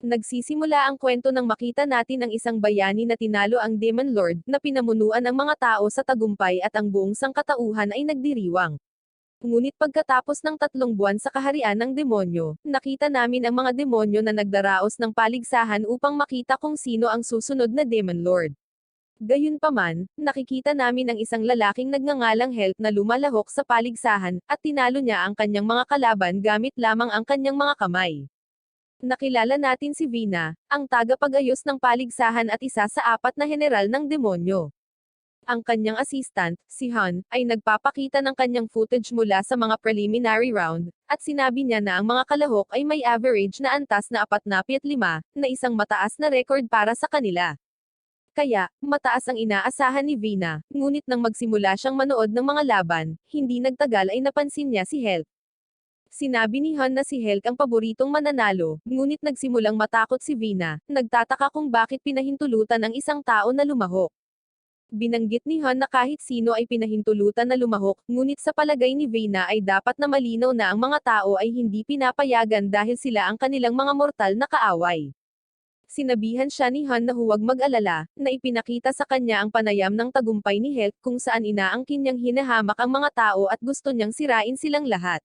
Nagsisimula ang kwento nang makita natin ang isang bayani na tinalo ang Demon Lord, na pinamunuan ang mga tao sa tagumpay at ang buong sangkatauhan ay nagdiriwang. Ngunit pagkatapos ng 3 buwan sa kaharian ng demonyo, nakita namin ang mga demonyo na nagdaraos ng paligsahan upang makita kung sino ang susunod na Demon Lord. Gayunpaman, nakikita namin ang isang lalaking nagngangalang Help na lumalahok sa paligsahan, at tinalo niya ang kanyang mga kalaban gamit lamang ang kanyang mga kamay. Nakilala natin si Vina, ang tagapag-ayos ng paligsahan at isa sa 4 na heneral ng demonyo. Ang kanyang assistant, si Han, ay nagpapakita ng kanyang footage mula sa mga preliminary round, at sinabi niya na ang mga kalahok ay may average na antas na 45, na isang mataas na record para sa kanila. Kaya, mataas ang inaasahan ni Vina, ngunit nang magsimula siyang manood ng mga laban, hindi nagtagal ay napansin niya si Help. Sinabi ni Han na si Helk ang paboritong mananalo, ngunit nagsimulang matakot si Vina, nagtataka kung bakit pinahintulutan ang isang tao na lumahok. Binanggit ni Han na kahit sino ay pinahintulutan na lumahok, ngunit sa palagay ni Vina ay dapat na malinaw na ang mga tao ay hindi pinapayagan dahil sila ang kanilang mga mortal na kaaway. Sinabihan siya ni Han na huwag mag-alala, na ipinakita sa kanya ang panayam ng tagumpay ni Helk kung saan inaangkin niyang hinahamak ang mga tao at gusto niyang sirain silang lahat.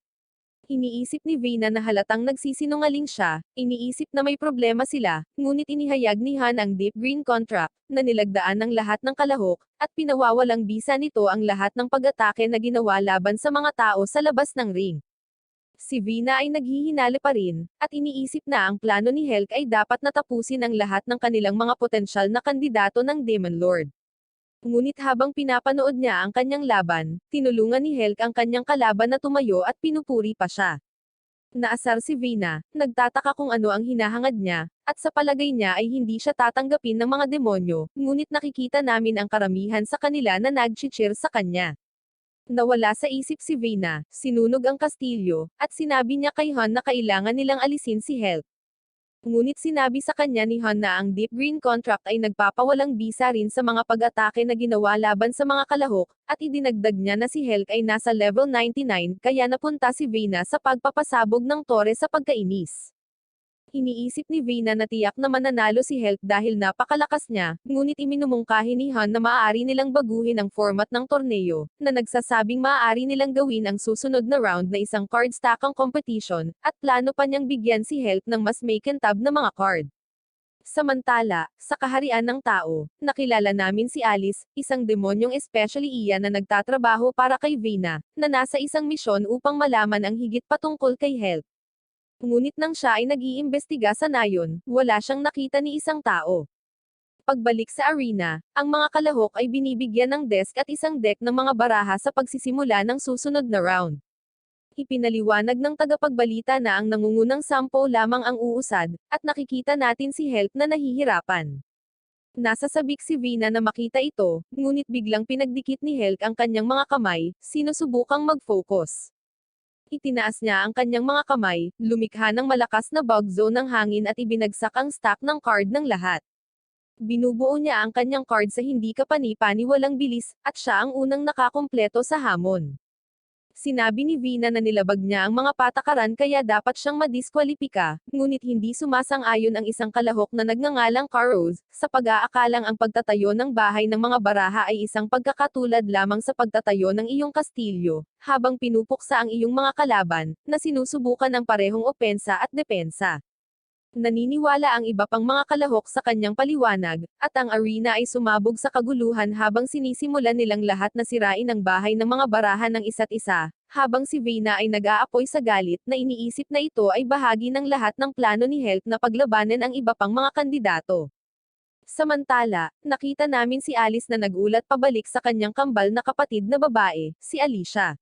Iniisip ni Vina na halatang nagsisinungaling siya, iniisip na may problema sila, ngunit inihayag ni Han ang deep green contract, na nilagdaan ng lahat ng kalahok, at pinawawalang bisa nito ang lahat ng pag-atake na ginawa laban sa mga tao sa labas ng ring. Si Vina ay naghihinala pa rin, at iniisip na ang plano ni Helk ay dapat natapusin ang lahat ng kanilang mga potensyal na kandidato ng Demon Lord. Ngunit habang pinapanood niya ang kanyang laban, tinulungan ni Helk ang kanyang kalaban na tumayo at pinupuri pa siya. Naasar si Vina, nagtataka kung ano ang hinahangad niya, at sa palagay niya ay hindi siya tatanggapin ng mga demonyo, ngunit nakikita namin ang karamihan sa kanila na nag-cheer sa kanya. Nawala sa isip si Vina, sinunog ang kastilyo, at sinabi niya kay Han na kailangan nilang alisin si Helk. Ngunit sinabi sa kanya ni Han na ang Deep Green Contract ay nagpapawalang bisa rin sa mga pag-atake na ginawa laban sa mga kalahok, at idinagdag niya na si Helk ay nasa level 99, kaya napunta si Vina sa pagpapasabog ng tore sa pagkainis. Iniisip ni Vina na tiyak na mananalo si Helk dahil napakalakas niya, ngunit iminumungkahi ni Han na maaari nilang baguhin ang format ng torneo, na nagsasabing maaari nilang gawin ang susunod na round na isang card stackang competition, at plano pa niyang bigyan si Helk ng mas makintab na mga card. Samantala, sa kaharian ng tao, nakilala namin si Alice, isang demonyong especially iyan na nagtatrabaho para kay Vina, na nasa isang misyon upang malaman ang higit patungkol kay Helk. Ngunit nang siya ay nag-iimbestiga sa nayon, wala siyang nakita ni isang tao. Pagbalik sa arena, ang mga kalahok ay binibigyan ng desk at isang deck ng mga baraha sa pagsisimula ng susunod na round. Ipinaliwanag ng tagapagbalita na ang nangungunang 10 lamang ang uusad, at nakikita natin si Help na nahihirapan. Nasasabik si Vina na makita ito, ngunit biglang pinagdikit ni Helk ang kanyang mga kamay, sinusubukang mag-focus. Itinaas niya ang kanyang mga kamay, lumikha ng malakas na bug zone ng hangin at ibinagsak ang stack ng card ng lahat. Binubuo niya ang kanyang card sa hindi kapani-paniwalang bilis, at siya ang unang nakakumpleto sa hamon. Sinabi ni Vina na nilabag niya ang mga patakaran kaya dapat siyang madiskwalipika, ngunit hindi sumasang-ayon ang isang kalahok na nagngangalang Carros, sa pag-aakalang ang pagtatayo ng bahay ng mga baraha ay isang pagkakatulad lamang sa pagtatayo ng iyong kastilyo, habang pinupuksa ang iyong mga kalaban, na sinusubukan ang parehong opensa at depensa. Naniniwala ang iba pang mga kalahok sa kanyang paliwanag, at ang arena ay sumabog sa kaguluhan habang sinisimulan nilang lahat na sirain ang bahay ng mga barahan ng isa't isa, habang si Vina ay nag-aapoy sa galit na iniisip na ito ay bahagi ng lahat ng plano ni Helk na paglabanan ang iba pang mga kandidato. Samantala, nakita namin si Alice na nagulat pabalik sa kanyang kambal na kapatid na babae, si Alicia.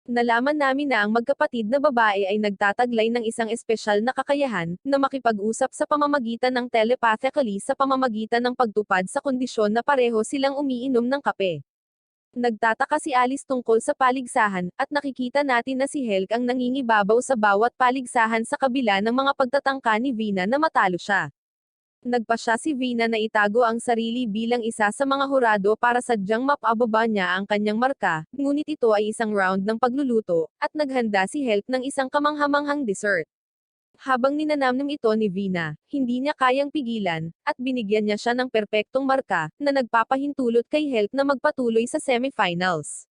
Nalaman namin na ang magkapatid na babae ay nagtataglay ng isang espesyal na kakayahan, na makipag-usap sa pamamagitan ng telepathically sa pamamagitan ng pagtupad sa kondisyon na pareho silang umiinom ng kape. Nagtataka si Alice tungkol sa paligsahan, at nakikita natin na si Helk ang nangingibabaw sa bawat paligsahan sa kabila ng mga pagtatangka ni Vina na matalo siya. Nagpasya si Vina na itago ang sarili bilang isa sa mga hurado para sadyang mapababa niya ang kanyang marka, ngunit ito ay isang round ng pagluluto, at naghanda si Helk ng isang kamanghamanghang dessert. Habang ninanamnam ito ni Vina, hindi niya kayang pigilan, at binigyan niya siya ng perpektong marka, na nagpapahintulot kay Health na magpatuloy sa semifinals.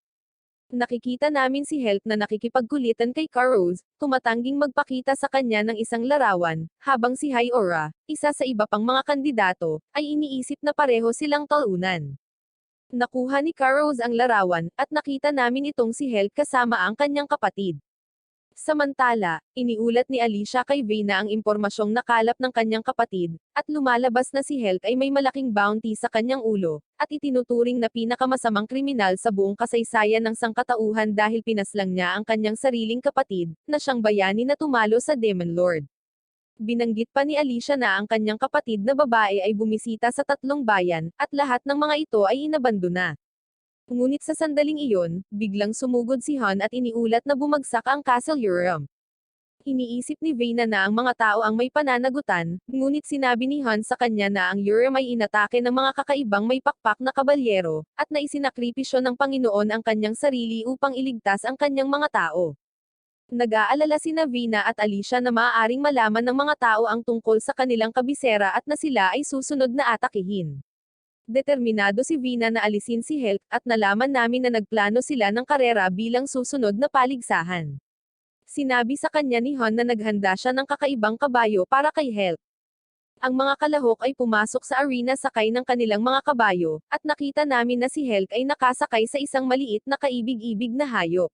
Nakikita namin si Health na nakikipagkulitan kay Carros, tumatangging magpakita sa kanya ng isang larawan, habang si Hyora, isa sa iba pang mga kandidato, ay iniisip na pareho silang talunan. Nakuha ni Carros ang larawan, at nakita namin itong si Health kasama ang kanyang kapatid. Samantala, iniulat ni Alicia kay Vina ang impormasyong nakalap ng kanyang kapatid, at lumalabas na si Health ay may malaking bounty sa kanyang ulo, at itinuturing na pinakamasamang kriminal sa buong kasaysayan ng sangkatauhan dahil pinaslang niya ang kanyang sariling kapatid, na siyang bayani na tumalo sa Demon Lord. Binanggit pa ni Alicia na ang kanyang kapatid na babae ay bumisita sa 3 bayan, at lahat ng mga ito ay inabandona. Ngunit sa sandaling iyon, biglang sumugod si Han at iniulat na bumagsak ang Castle Urim. Iniisip ni Vina na ang mga tao ang may pananagutan, ngunit sinabi ni Han sa kanya na ang Urim ay inatake ng mga kakaibang may pakpak na kabalyero, at na isinakripisyo ng Panginoon ang kanyang sarili upang iligtas ang kanyang mga tao. Nag-aalala sina Vina at Alicia na maaaring malaman ng mga tao ang tungkol sa kanilang kabisera at na sila ay susunod na atakihin. Determinado si Vina na alisin si Health, at nalaman namin na nagplano sila ng karera bilang susunod na paligsahan. Sinabi sa kanya ni Han na naghanda siya ng kakaibang kabayo para kay Health. Ang mga kalahok ay pumasok sa arena sakay ng kanilang mga kabayo, at nakita namin na si Health ay nakasakay sa isang maliit na kaibig-ibig na hayop.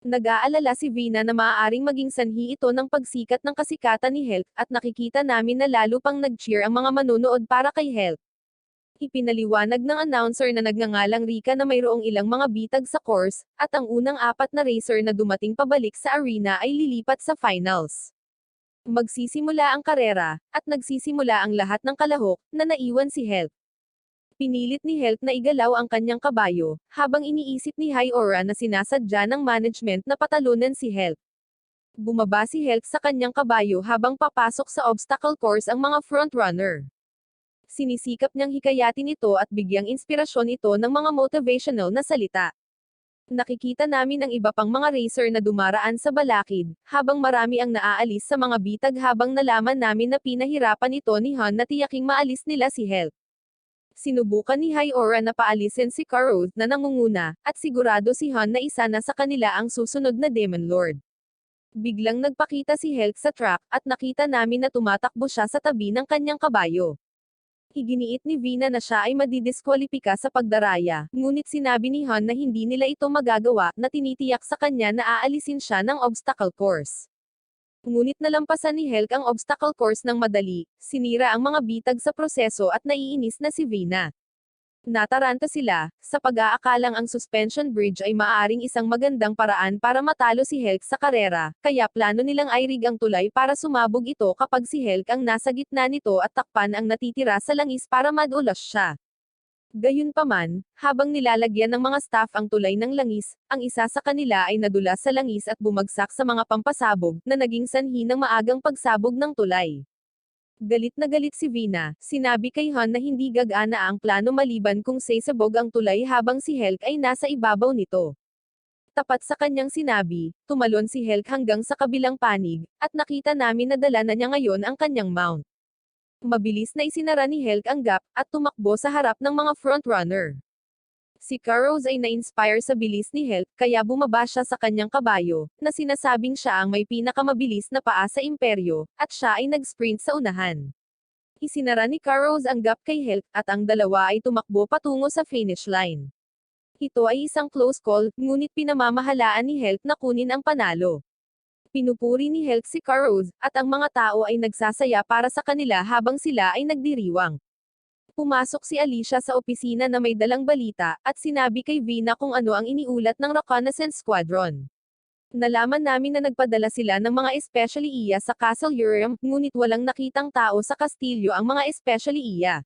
Nag-aalala si Vina na maaaring maging sanhi ito ng pagsikat ng kasikatan ni Health, at nakikita namin na lalo pang nag-cheer ang mga manonood para kay Health. Ipinaliwanag ng announcer na nagngangalang Rika na mayroong ilang mga bitag sa course, at ang unang 4 na racer na dumating pabalik sa arena ay lilipat sa finals. Magsisimula ang karera, at nagsisimula ang lahat ng kalahok, na naiwan si Health. Pinilit ni Health na igalaw ang kanyang kabayo, habang iniisip ni Hyora na sinasadya ng management na patalunan si Health. Bumaba si Health sa kanyang kabayo habang papasok sa obstacle course ang mga frontrunner. Sinisikap niyang hikayatin ito at bigyang inspirasyon ito ng mga motivational na salita. Nakikita namin ang iba pang mga racer na dumaraan sa balakid, habang marami ang naaalis sa mga bitag habang nalaman namin na pinahirapan ito ni Han na tiyaking maalis nila si Health. Sinubukan ni Hyora na paalisin si Carros na nangunguna, at sigurado si Han na isa na sa kanila ang susunod na Demon Lord. Biglang nagpakita si Health sa track, at nakita namin na tumatakbo siya sa tabi ng kanyang kabayo. Iginiit ni Vina na siya ay madidiskwalipika sa pagdaraya, ngunit sinabi ni Han na hindi nila ito magagawa, na tinitiyak sa kanya na aalisin siya ng obstacle course. Ngunit nalampasan ni Health ang obstacle course ng madali, sinira ang mga bitag sa proseso at naiinis na si Vina. Nataranta sila, sa pag-aakalang ang suspension bridge ay maaaring isang magandang paraan para matalo si Health sa karera, kaya plano nilang i-rig ang tulay para sumabog ito kapag si Health ang nasa gitna nito at takpan ang natitira sa langis para madulas siya. Gayunpaman, habang nilalagyan ng mga staff ang tulay ng langis, ang isa sa kanila ay nadulas sa langis at bumagsak sa mga pampasabog, na naging sanhi ng maagang pagsabog ng tulay. Galit na galit si Vina, sinabi kay Han na hindi gagana ang plano maliban kung sasabog ang tulay habang si Health ay nasa ibabaw nito. Tapat sa kanyang sinabi, tumalon si Health hanggang sa kabilang panig, at nakita namin na dala na niya ngayon ang kanyang mount. Mabilis na isinara ni Health ang gap, at tumakbo sa harap ng mga frontrunner. Si Carros ay na-inspire sa bilis ni Health, kaya bumaba siya sa kanyang kabayo, na sinasabing siya ang may pinakamabilis na paa sa imperyo, at siya ay nag-sprint sa unahan. Isinara ni Carros ang gap kay Health, at ang dalawa ay tumakbo patungo sa finish line. Ito ay isang close call, ngunit pinamamahalaan ni Health na kunin ang panalo. Pinupuri ni Health si Carros, at ang mga tao ay nagsasaya para sa kanila habang sila ay nagdiriwang. Pumasok si Alicia sa opisina na may dalang balita, at sinabi kay Vina kung ano ang iniulat ng Reconnaissance Squadron. Nalaman namin na nagpadala sila ng mga especially iya sa Castle Urim, ngunit walang nakitang tao sa kastilyo ang mga especially iya.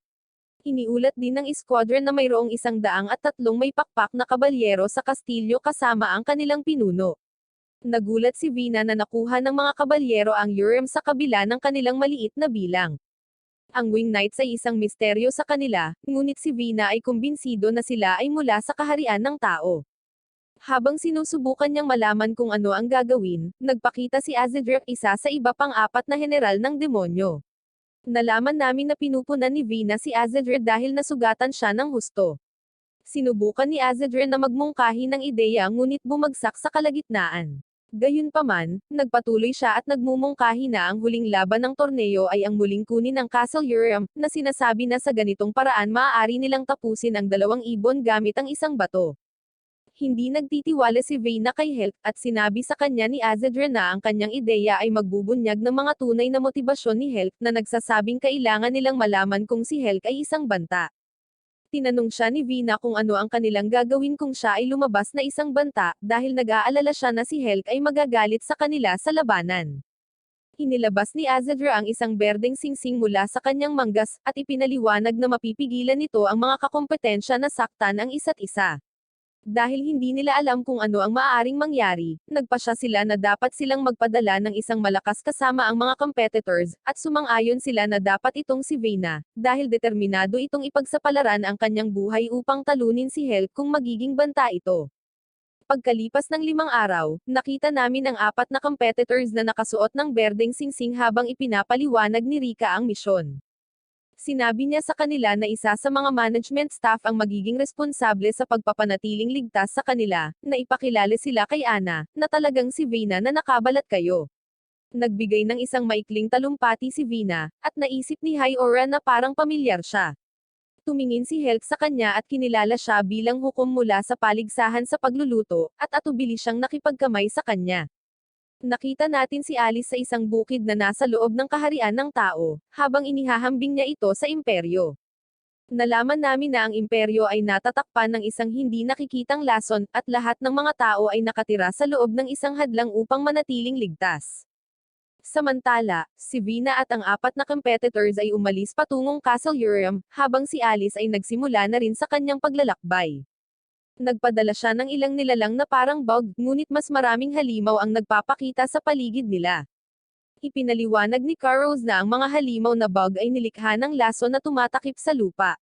Iniulat din ng squadron na mayroong 103 may pakpak na kabalyero sa kastilyo kasama ang kanilang pinuno. Nagulat si Vina na nakuha ng mga kabalyero ang Urim sa kabila ng kanilang maliit na bilang. Ang Wing Knights ay isang misteryo sa kanila, ngunit si Vina ay kumbinsido na sila ay mula sa kaharian ng tao. Habang sinusubukan niyang malaman kung ano ang gagawin, nagpakita si Azedrek, isa sa iba pang apat na general ng demonyo. Nalaman namin na pinupunan ni Vina si Azedrek dahil nasugatan siya ng husto. Sinubukan ni Azedrek na magmungkahi ng ideya ngunit bumagsak sa kalagitnaan. Gayunpaman, nagpatuloy siya at nagmumungkahi na ang huling laban ng torneo ay ang muling kunin ng Castle Urim, na sinasabi na sa ganitong paraan maaari nilang tapusin ang 2,000 gamit ang isang bato. Hindi nagtitiwala si Vayna kay Helk, at sinabi sa kanya ni Azedrek na ang kanyang ideya ay magbubunyag ng mga tunay na motibasyon ni Helk, na nagsasabing kailangan nilang malaman kung si Helk ay isang banta. Tinanong siya ni Vina kung ano ang kanilang gagawin kung siya ay lumabas na isang banta, dahil nag-aalala siya na si Helk ay magagalit sa kanila sa labanan. Inilabas ni Azedrek ang isang berdeng singsing mula sa kanyang manggas, at ipinaliwanag na mapipigilan nito ang mga kakompetensya na saktan ang isa't isa. Dahil hindi nila alam kung ano ang maaaring mangyari, nagpasya sila na dapat silang magpadala ng isang malakas kasama ang mga competitors, at sumang-ayon sila na dapat itong si Vayna, dahil determinado itong ipagsapalaran ang kanyang buhay upang talunin si Helk kung magiging banta ito. Pagkalipas ng 5 araw, nakita namin ang 4 na competitors na nakasuot ng berdeng singsing habang ipinapaliwanag ni Rika ang misyon. Sinabi niya sa kanila na isa sa mga management staff ang magiging responsable sa pagpapanatiling ligtas sa kanila, na ipakilala sila kay Ana, na talagang si Vayna na nakabalat kayo. Nagbigay ng isang maikling talumpati si Vayna, at naisip ni Hyoora na parang pamilyar siya. Tumingin si Helk sa kanya at kinilala siya bilang hukom mula sa paligsahan sa pagluluto, at atubili siyang nakipagkamay sa kanya. Nakita natin si Alice sa isang bukid na nasa loob ng kaharian ng tao, habang inihahambing niya ito sa imperyo. Nalaman namin na ang imperyo ay natatakpan ng isang hindi nakikitang lason, at lahat ng mga tao ay nakatira sa loob ng isang hadlang upang manatiling ligtas. Samantala, si Vina at ang 4 na competitors ay umalis patungong Castle Urim, habang si Alice ay nagsimula na rin sa kanyang paglalakbay. Nagpadala siya ng ilang nilalang na parang bug, ngunit mas maraming halimaw ang nagpapakita sa paligid nila. Ipinaliwanag ni Carros na ang mga halimaw na bug ay nilikha ng laso na tumatakip sa lupa.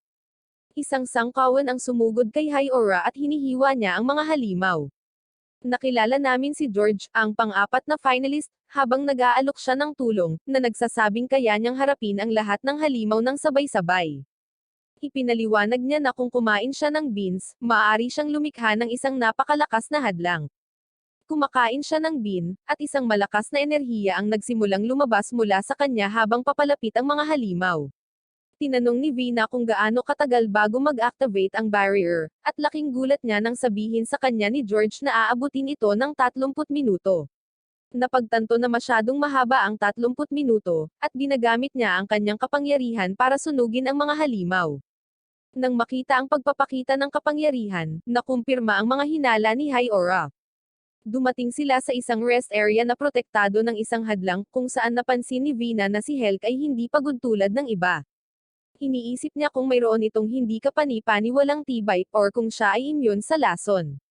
Isang sangkawan ang sumugod kay Hyoora at hinihiwa niya ang mga halimaw. Nakilala namin si George, ang pang-4 na finalist, habang nag-aalok siya ng tulong, na nagsasabing kaya niyang harapin ang lahat ng halimaw ng sabay-sabay. Ipinaliwanag niya na kung kumain siya ng beans, maaari siyang lumikha ng isang napakalakas na hadlang. Kumakain siya ng bean, at isang malakas na enerhiya ang nagsimulang lumabas mula sa kanya habang papalapit ang mga halimaw. Tinanong ni Vina kung gaano katagal bago mag-activate ang barrier, at laking gulat niya nang sabihin sa kanya ni George na aabutin ito ng 30 minuto. Napagtanto na masyadong mahaba ang 30 minuto, at ginagamit niya ang kanyang kapangyarihan para sunugin ang mga halimaw. Nang makita ang pagpapakita ng kapangyarihan, nakumpirma ang mga hinala ni Hyoora. Dumating sila sa isang rest area na protektado ng isang hadlang, kung saan napansin ni Vina na si Helk ay hindi pagod tulad ng iba. Iniisip niya kung mayroon itong hindi kapani-paniwalang tibay, or kung siya ay immune sa lason.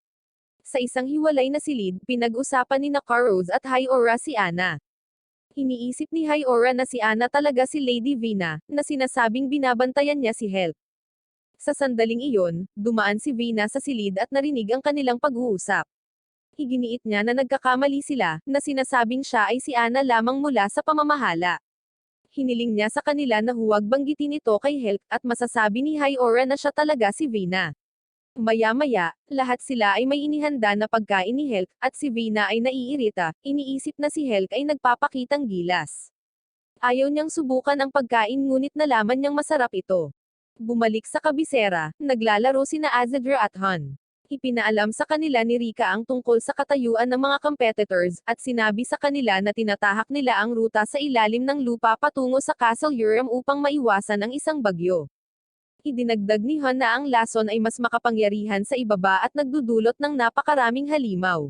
Sa isang hiwalay na silid, pinag-usapan ni Carros at Hyoora si Ana. Iniisip ni Hyoora na si Ana talaga si Lady Vina, na sinasabing binabantayan niya si Helk. Sa sandaling iyon, dumaan si Vina sa silid at narinig ang kanilang pag-uusap. Iginiit niya na nagkakamali sila, na sinasabing siya ay si Ana lamang mula sa pamamahala. Hiniling niya sa kanila na huwag banggitin ito kay Helk, at masasabi ni Hyoora na siya talaga si Vina. Maya-maya, lahat sila ay may inihanda na pagkain ni Helk, at si Vina ay naiirita, iniisip na si Helk ay nagpapakitang gilas. Ayaw niyang subukan ang pagkain ngunit nalaman niyang masarap ito. Bumalik sa kabisera, naglalaro sina Azedrek at Han. Ipinaalam sa kanila ni Rika ang tungkol sa katayuan ng mga competitors, at sinabi sa kanila na tinatahak nila ang ruta sa ilalim ng lupa patungo sa Castle Urim upang maiwasan ang isang bagyo. Idinagdag ni Han na ang lason ay mas makapangyarihan sa ibaba at nagdudulot ng napakaraming halimaw.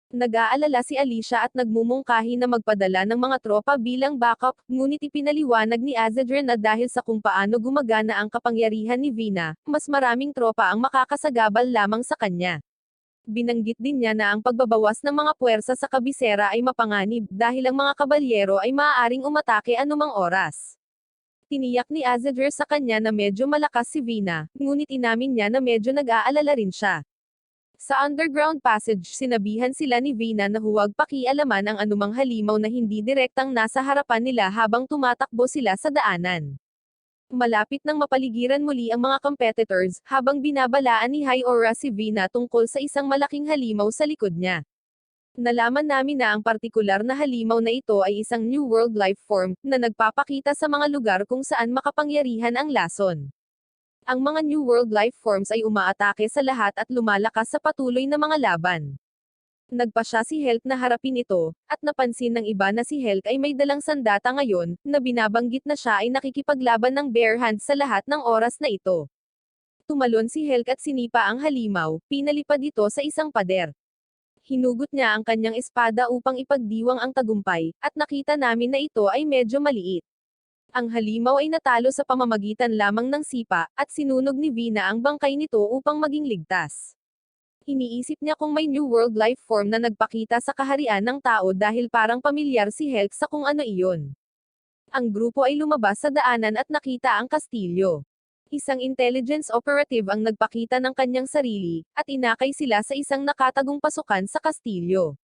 Nag-aalala si Alicia at nagmumungkahi na magpadala ng mga tropa bilang backup, ngunit ipinaliwanag ni Azedrek na dahil sa kung paano gumagana ang kapangyarihan ni Vina, mas maraming tropa ang makakasagabal lamang sa kanya. Binanggit din niya na ang pagbabawas ng mga puwersa sa kabisera ay mapanganib, dahil ang mga kabalyero ay maaaring umatake anumang oras. Tiniyak ni Azedrek sa kanya na medyo malakas si Vina, ngunit inamin niya na medyo nag-aalala rin siya. Sa underground passage sinabihan sila ni Vina na huwag pakialaman ang anumang halimaw na hindi direktang nasa harapan nila habang tumatakbo sila sa daanan. Malapit nang mapaligiran muli ang mga competitors, habang binabalaan ni High-Aura si Vina tungkol sa isang malaking halimaw sa likod niya. Nalaman namin na ang partikular na halimaw na ito ay isang New World life form, na nagpapakita sa mga lugar kung saan makapangyarihan ang lason. Ang mga New World life forms ay umaatake sa lahat at lumalakas sa patuloy na mga laban. Nagpa siya si Hulk na harapin ito, at napansin ng iba na si Hulk ay may dalang sandata ngayon, na binabanggit na siya ay nakikipaglaban ng bare hands sa lahat ng oras na ito. Tumalon si Hulk at sinipa ang halimaw, pinalipad ito sa isang pader. Hinugot niya ang kanyang espada upang ipagdiwang ang tagumpay, at nakita namin na ito ay medyo maliit. Ang halimaw ay natalo sa pamamagitan lamang ng sipa, at sinunog ni Vina ang bangkay nito upang maging ligtas. Iniisip niya kung may New World life form na nagpakita sa kaharian ng tao dahil parang pamilyar si Hulk sa kung ano iyon. Ang grupo ay lumabas sa daanan at nakita ang kastilyo. Isang intelligence operative ang nagpakita ng kanyang sarili, at inakay sila sa isang nakatagong pasukan sa kastilyo.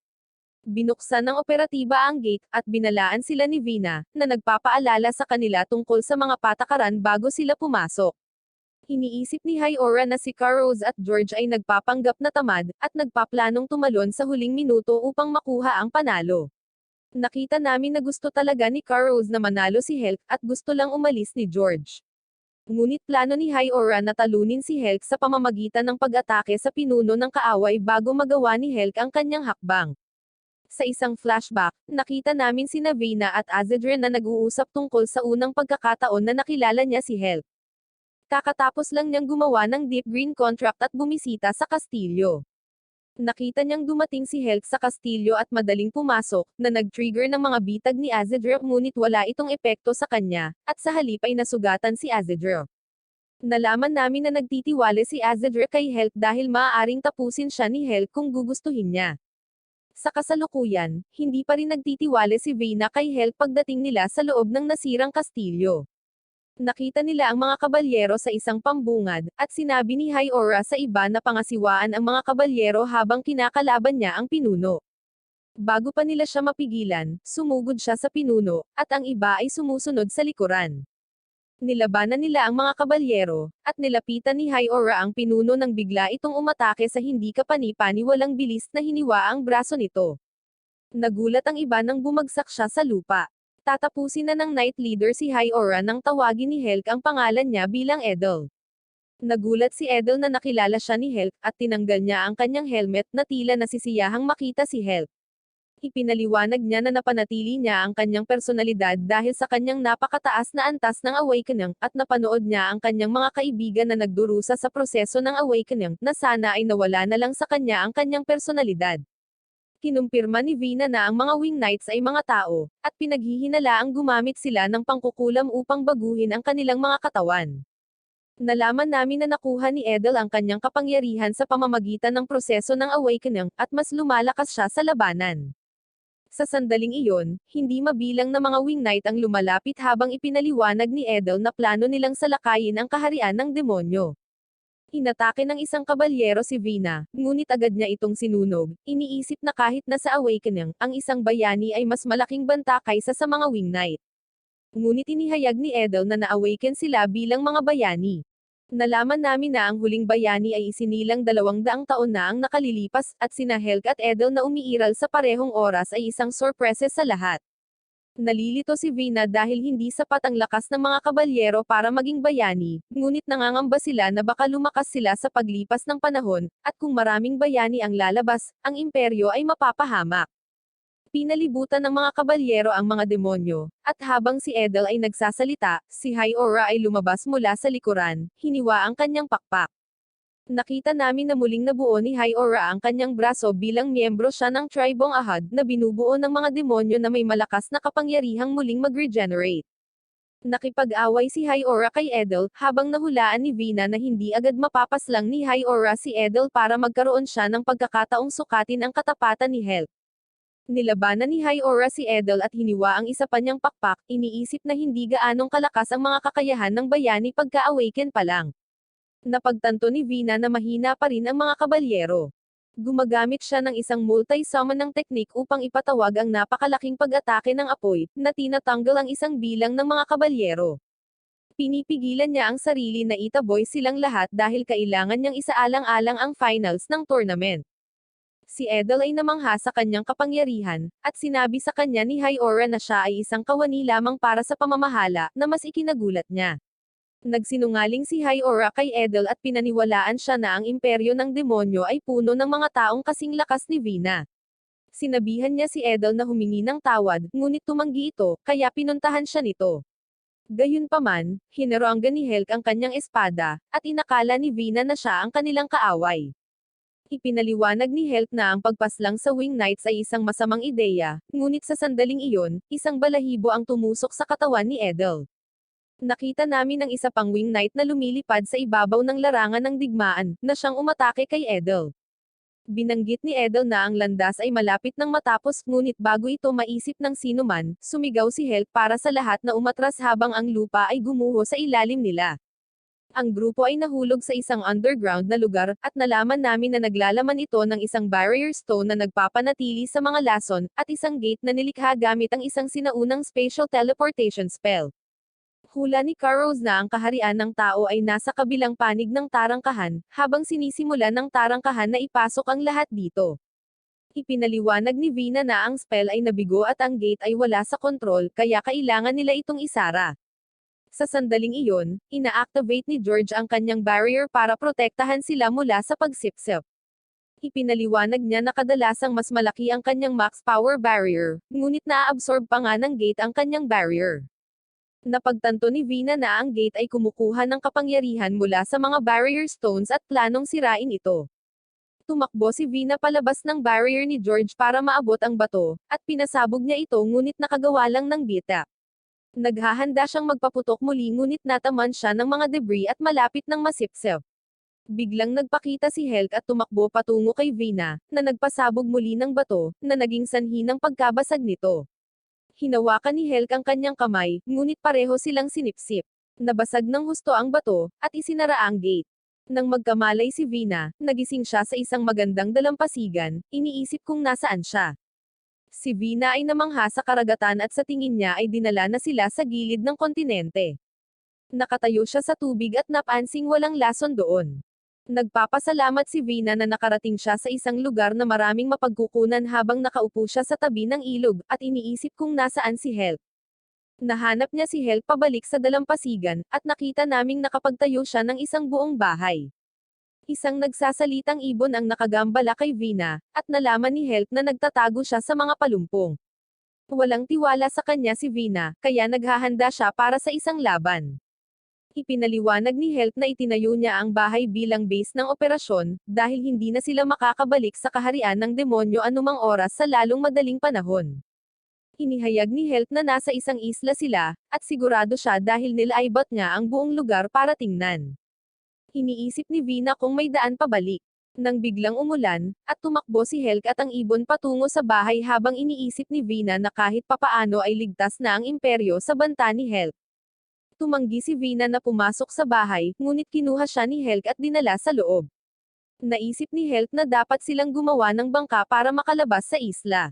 Binuksan ng operatiba ang gate, at binalaan sila ni Vina, na nagpapaalala sa kanila tungkol sa mga patakaran bago sila pumasok. Iniisip ni High-Aura na si Carlos at George ay nagpapanggap na tamad, at nagpaplanong tumalon sa huling minuto upang makuha ang panalo. Nakita namin na gusto talaga ni Carlos na manalo si Hulk, at gusto lang umalis ni George. Ngunit plano ni High-Aura na talunin si Hulk sa pamamagitan ng pag-atake sa pinuno ng kaaway bago magawa ni Hulk ang kanyang hakbang. Sa isang flashback, nakita namin sina Vina at Azedrien na nag-uusap tungkol sa unang pagkakataon na nakilala niya si Hulk. Kakatapos lang niyang gumawa ng Deep Green contract at bumisita sa kastilyo. Nakita niyang dumating si Hulk sa kastilyo at madaling pumasok, na nag-trigger ng mga bitag ni Azedrien ngunit wala itong epekto sa kanya, at sa halip ay nasugatan si Azedrien. Nalaman namin na nagtitiwala si Azedrien kay Hulk dahil maaaring tapusin siya ni Hulk kung gugustuhin niya. Sa kasalukuyan, hindi pa rin nagtitiwala si Vina kay Hulk pagdating nila sa loob ng nasirang kastilyo. Nakita nila ang mga kabalyero sa isang pambungad, at sinabi ni High-Aura sa iba na pangasiwaan ang mga kabalyero habang kinakalaban niya ang pinuno. Bago pa nila siya mapigilan, sumugod siya sa pinuno, at ang iba ay sumusunod sa likuran. Nilabanan nila ang mga kabalyero, at nilapitan ni High-Aura ang pinuno nang bigla itong umatake sa hindi kapani-paniwalang bilis na hiniwa ang braso nito. Nagulat ang iba nang bumagsak siya sa lupa. Tatapusin na ng Knight Leader si High-Aura nang tawagin ni Hulk ang pangalan niya bilang Edel. Nagulat si Edel na nakilala siya ni Hulk, at tinanggal niya ang kanyang helmet na tila nasisiyahang makita si Hulk. Ipinaliwanag niya na napanatili niya ang kanyang personalidad dahil sa kanyang napakataas na antas ng awakening, at napanood niya ang kanyang mga kaibigan na nagdurusa sa proseso ng awakening, na sana ay nawala na lang sa kanya ang kanyang personalidad. Kinumpirma ni Vina na ang mga Wing Knights ay mga tao, at pinaghihinalaang gumamit sila ng pangkukulam upang baguhin ang kanilang mga katawan. Nalaman namin na nakuha ni Edel ang kanyang kapangyarihan sa pamamagitan ng proseso ng awakening, at mas lumalakas siya sa labanan. Sa sandaling iyon, hindi mabilang na mga Wing Knight ang lumalapit habang ipinaliwanag ni Edel na plano nilang salakayin ang kaharian ng demonyo. Inatake ng isang kabalyero si Vina, ngunit agad niya itong sinunog. Iniisip na kahit na sa awakening, ang isang bayani ay mas malaking banta kaysa sa mga Wing Knight. Ngunit inihayag ni Edel na na-awaken sila bilang mga bayani. Nalaman namin na ang huling bayani ay isinilang 200 taon na ang nakalilipas, at sina Hulk at Edel na umiiral sa parehong oras ay isang sorpresa sa lahat. Nalilito si Vina dahil hindi sapat ang lakas ng mga kabalyero para maging bayani, ngunit nangangamba sila na baka lumakas sila sa paglipas ng panahon, at kung maraming bayani ang lalabas, ang imperyo ay mapapahamak. Pinalibutan ng mga kabalyero ang mga demonyo, at habang si Edel ay nagsasalita, si High-Aura ay lumabas mula sa likuran, hiniwa ang kanyang pakpak. Nakita namin na muling nabuo ni High-Aura ang kanyang braso bilang miyembro siya ng Tribong Ahad, na binubuo ng mga demonyo na may malakas na kapangyarihang muling mag-regenerate. Nakipag-away si High-Aura kay Edel, habang nahulaan ni Vina na hindi agad mapapaslang ni High-Aura si Edel para magkaroon siya ng pagkakataong sukatin ang katapatan ni Hulk. Nilabanan ni High-Aura si Edel at hiniwa ang isa pa niyang pakpak, iniisip na hindi gaanong kalakas ang mga kakayahan ng bayani pagka-awaken pa lang. Napagtanto ni Vina na mahina pa rin ang mga kabalyero. Gumagamit siya ng isang multi-summon ng teknik upang ipatawag ang napakalaking pag-atake ng apoy, na tinatanggal ang isang bilang ng mga kabalyero. Pinipigilan niya ang sarili na itaboy silang lahat dahil kailangan niyang isaalang-alang ang finals ng tournament. Si Edel ay namangha sa kanyang kapangyarihan, at sinabi sa kanya ni Hyora na siya ay isang kawani lamang para sa pamamahala, na mas ikinagulat niya. Nagsinungaling si Hyora kay Edel at pinaniwalaan siya na ang imperyo ng demonyo ay puno ng mga taong kasing lakas ni Vina. Sinabihan niya si Edel na humingi ng tawad, ngunit tumanggi ito, kaya pinuntahan siya nito. Gayunpaman, hineranggan ni Helk ang kanyang espada, at inakala ni Vina na siya ang kanilang kaaway. Ipinaliwanag ni Helk na ang pagpaslang sa Wing Knights ay isang masamang ideya, ngunit sa sandaling iyon, isang balahibo ang tumusok sa katawan ni Edel. Nakita namin ang isa pang Wing Knight na lumilipad sa ibabaw ng larangan ng digmaan, na siyang umatake kay Edel. Binanggit ni Edel na ang landas ay malapit nang matapos, ngunit bago ito maisip ng sino man, sumigaw si Helk para sa lahat na umatras habang ang lupa ay gumuho sa ilalim nila. Ang grupo ay nahulog sa isang underground na lugar, at nalaman namin na naglalaman ito ng isang barrier stone na nagpapanatili sa mga lason, at isang gate na nilikha gamit ang isang sinaunang spatial teleportation spell. Hula ni Carros na ang kaharian ng tao ay nasa kabilang panig ng tarangkahan, habang sinisimulan ng tarangkahan na ipasok ang lahat dito. Ipinaliwanag ni Vina na ang spell ay nabigo at ang gate ay wala sa kontrol, kaya kailangan nila itong isara. Sa sandaling iyon, ina-activate ni George ang kanyang barrier para protektahan sila mula sa pagsipsip. Ipinaliwanag niya na kadalasang mas malaki ang kanyang max power barrier, ngunit naaabsorb pa nga ng gate ang kanyang barrier. Napagtanto ni Vina na ang gate ay kumukuha ng kapangyarihan mula sa mga barrier stones at planong sirain ito. Tumakbo si Vina palabas ng barrier ni George para maabot ang bato, at pinasabog niya ito ngunit nakagawa lang ng bita. Naghahanda siyang magpaputok muli ngunit nataman siya ng mga debris at malapit ng masipsip. Biglang nagpakita si Helk at tumakbo patungo kay Vina, na nagpasabog muli ng bato, na naging sanhi ng pagkabasag nito. Hinawakan ni Helk ang kanyang kamay, ngunit pareho silang sinipsip. Nabasag ng husto ang bato, at isinara ang gate. Nang magkamalay si Vina, nagising siya sa isang magandang dalampasigan, iniisip kung nasaan siya. Si Vina ay namangha sa karagatan at sa tingin niya ay dinala na sila sa gilid ng kontinente. Nakatayo siya sa tubig at napansing walang lason doon. Nagpapasalamat si Vina na nakarating siya sa isang lugar na maraming mapagkukunan habang nakaupo siya sa tabi ng ilog, at iniisip kung nasaan si Helk. Nahanap niya si Helk pabalik sa dalampasigan, at nakita naming nakapagtayo siya ng isang buong bahay. Isang nagsasalitang ibon ang nakagambala kay Vina, at nalaman ni Helk na nagtatago siya sa mga palumpong. Walang tiwala sa kanya si Vina, kaya naghahanda siya para sa isang laban. Ipinaliwanag ni Helk na itinayo niya ang bahay bilang base ng operasyon, dahil hindi na sila makakabalik sa kaharian ng demonyo anumang oras sa lalong madaling panahon. Inihayag ni Helk na nasa isang isla sila, at sigurado siya dahil nilaibot niya ang buong lugar para tingnan. Iniisip ni Vina kung may daan pabalik. Nang biglang umulan, at tumakbo si Helk at ang ibon patungo sa bahay habang iniisip ni Vina na kahit papaano ay ligtas na ang imperyo sa banta ni Helk. Tumanggi si Vina na pumasok sa bahay, ngunit kinuha siya ni Helk at dinala sa loob. Naisip ni Helk na dapat silang gumawa ng bangka para makalabas sa isla.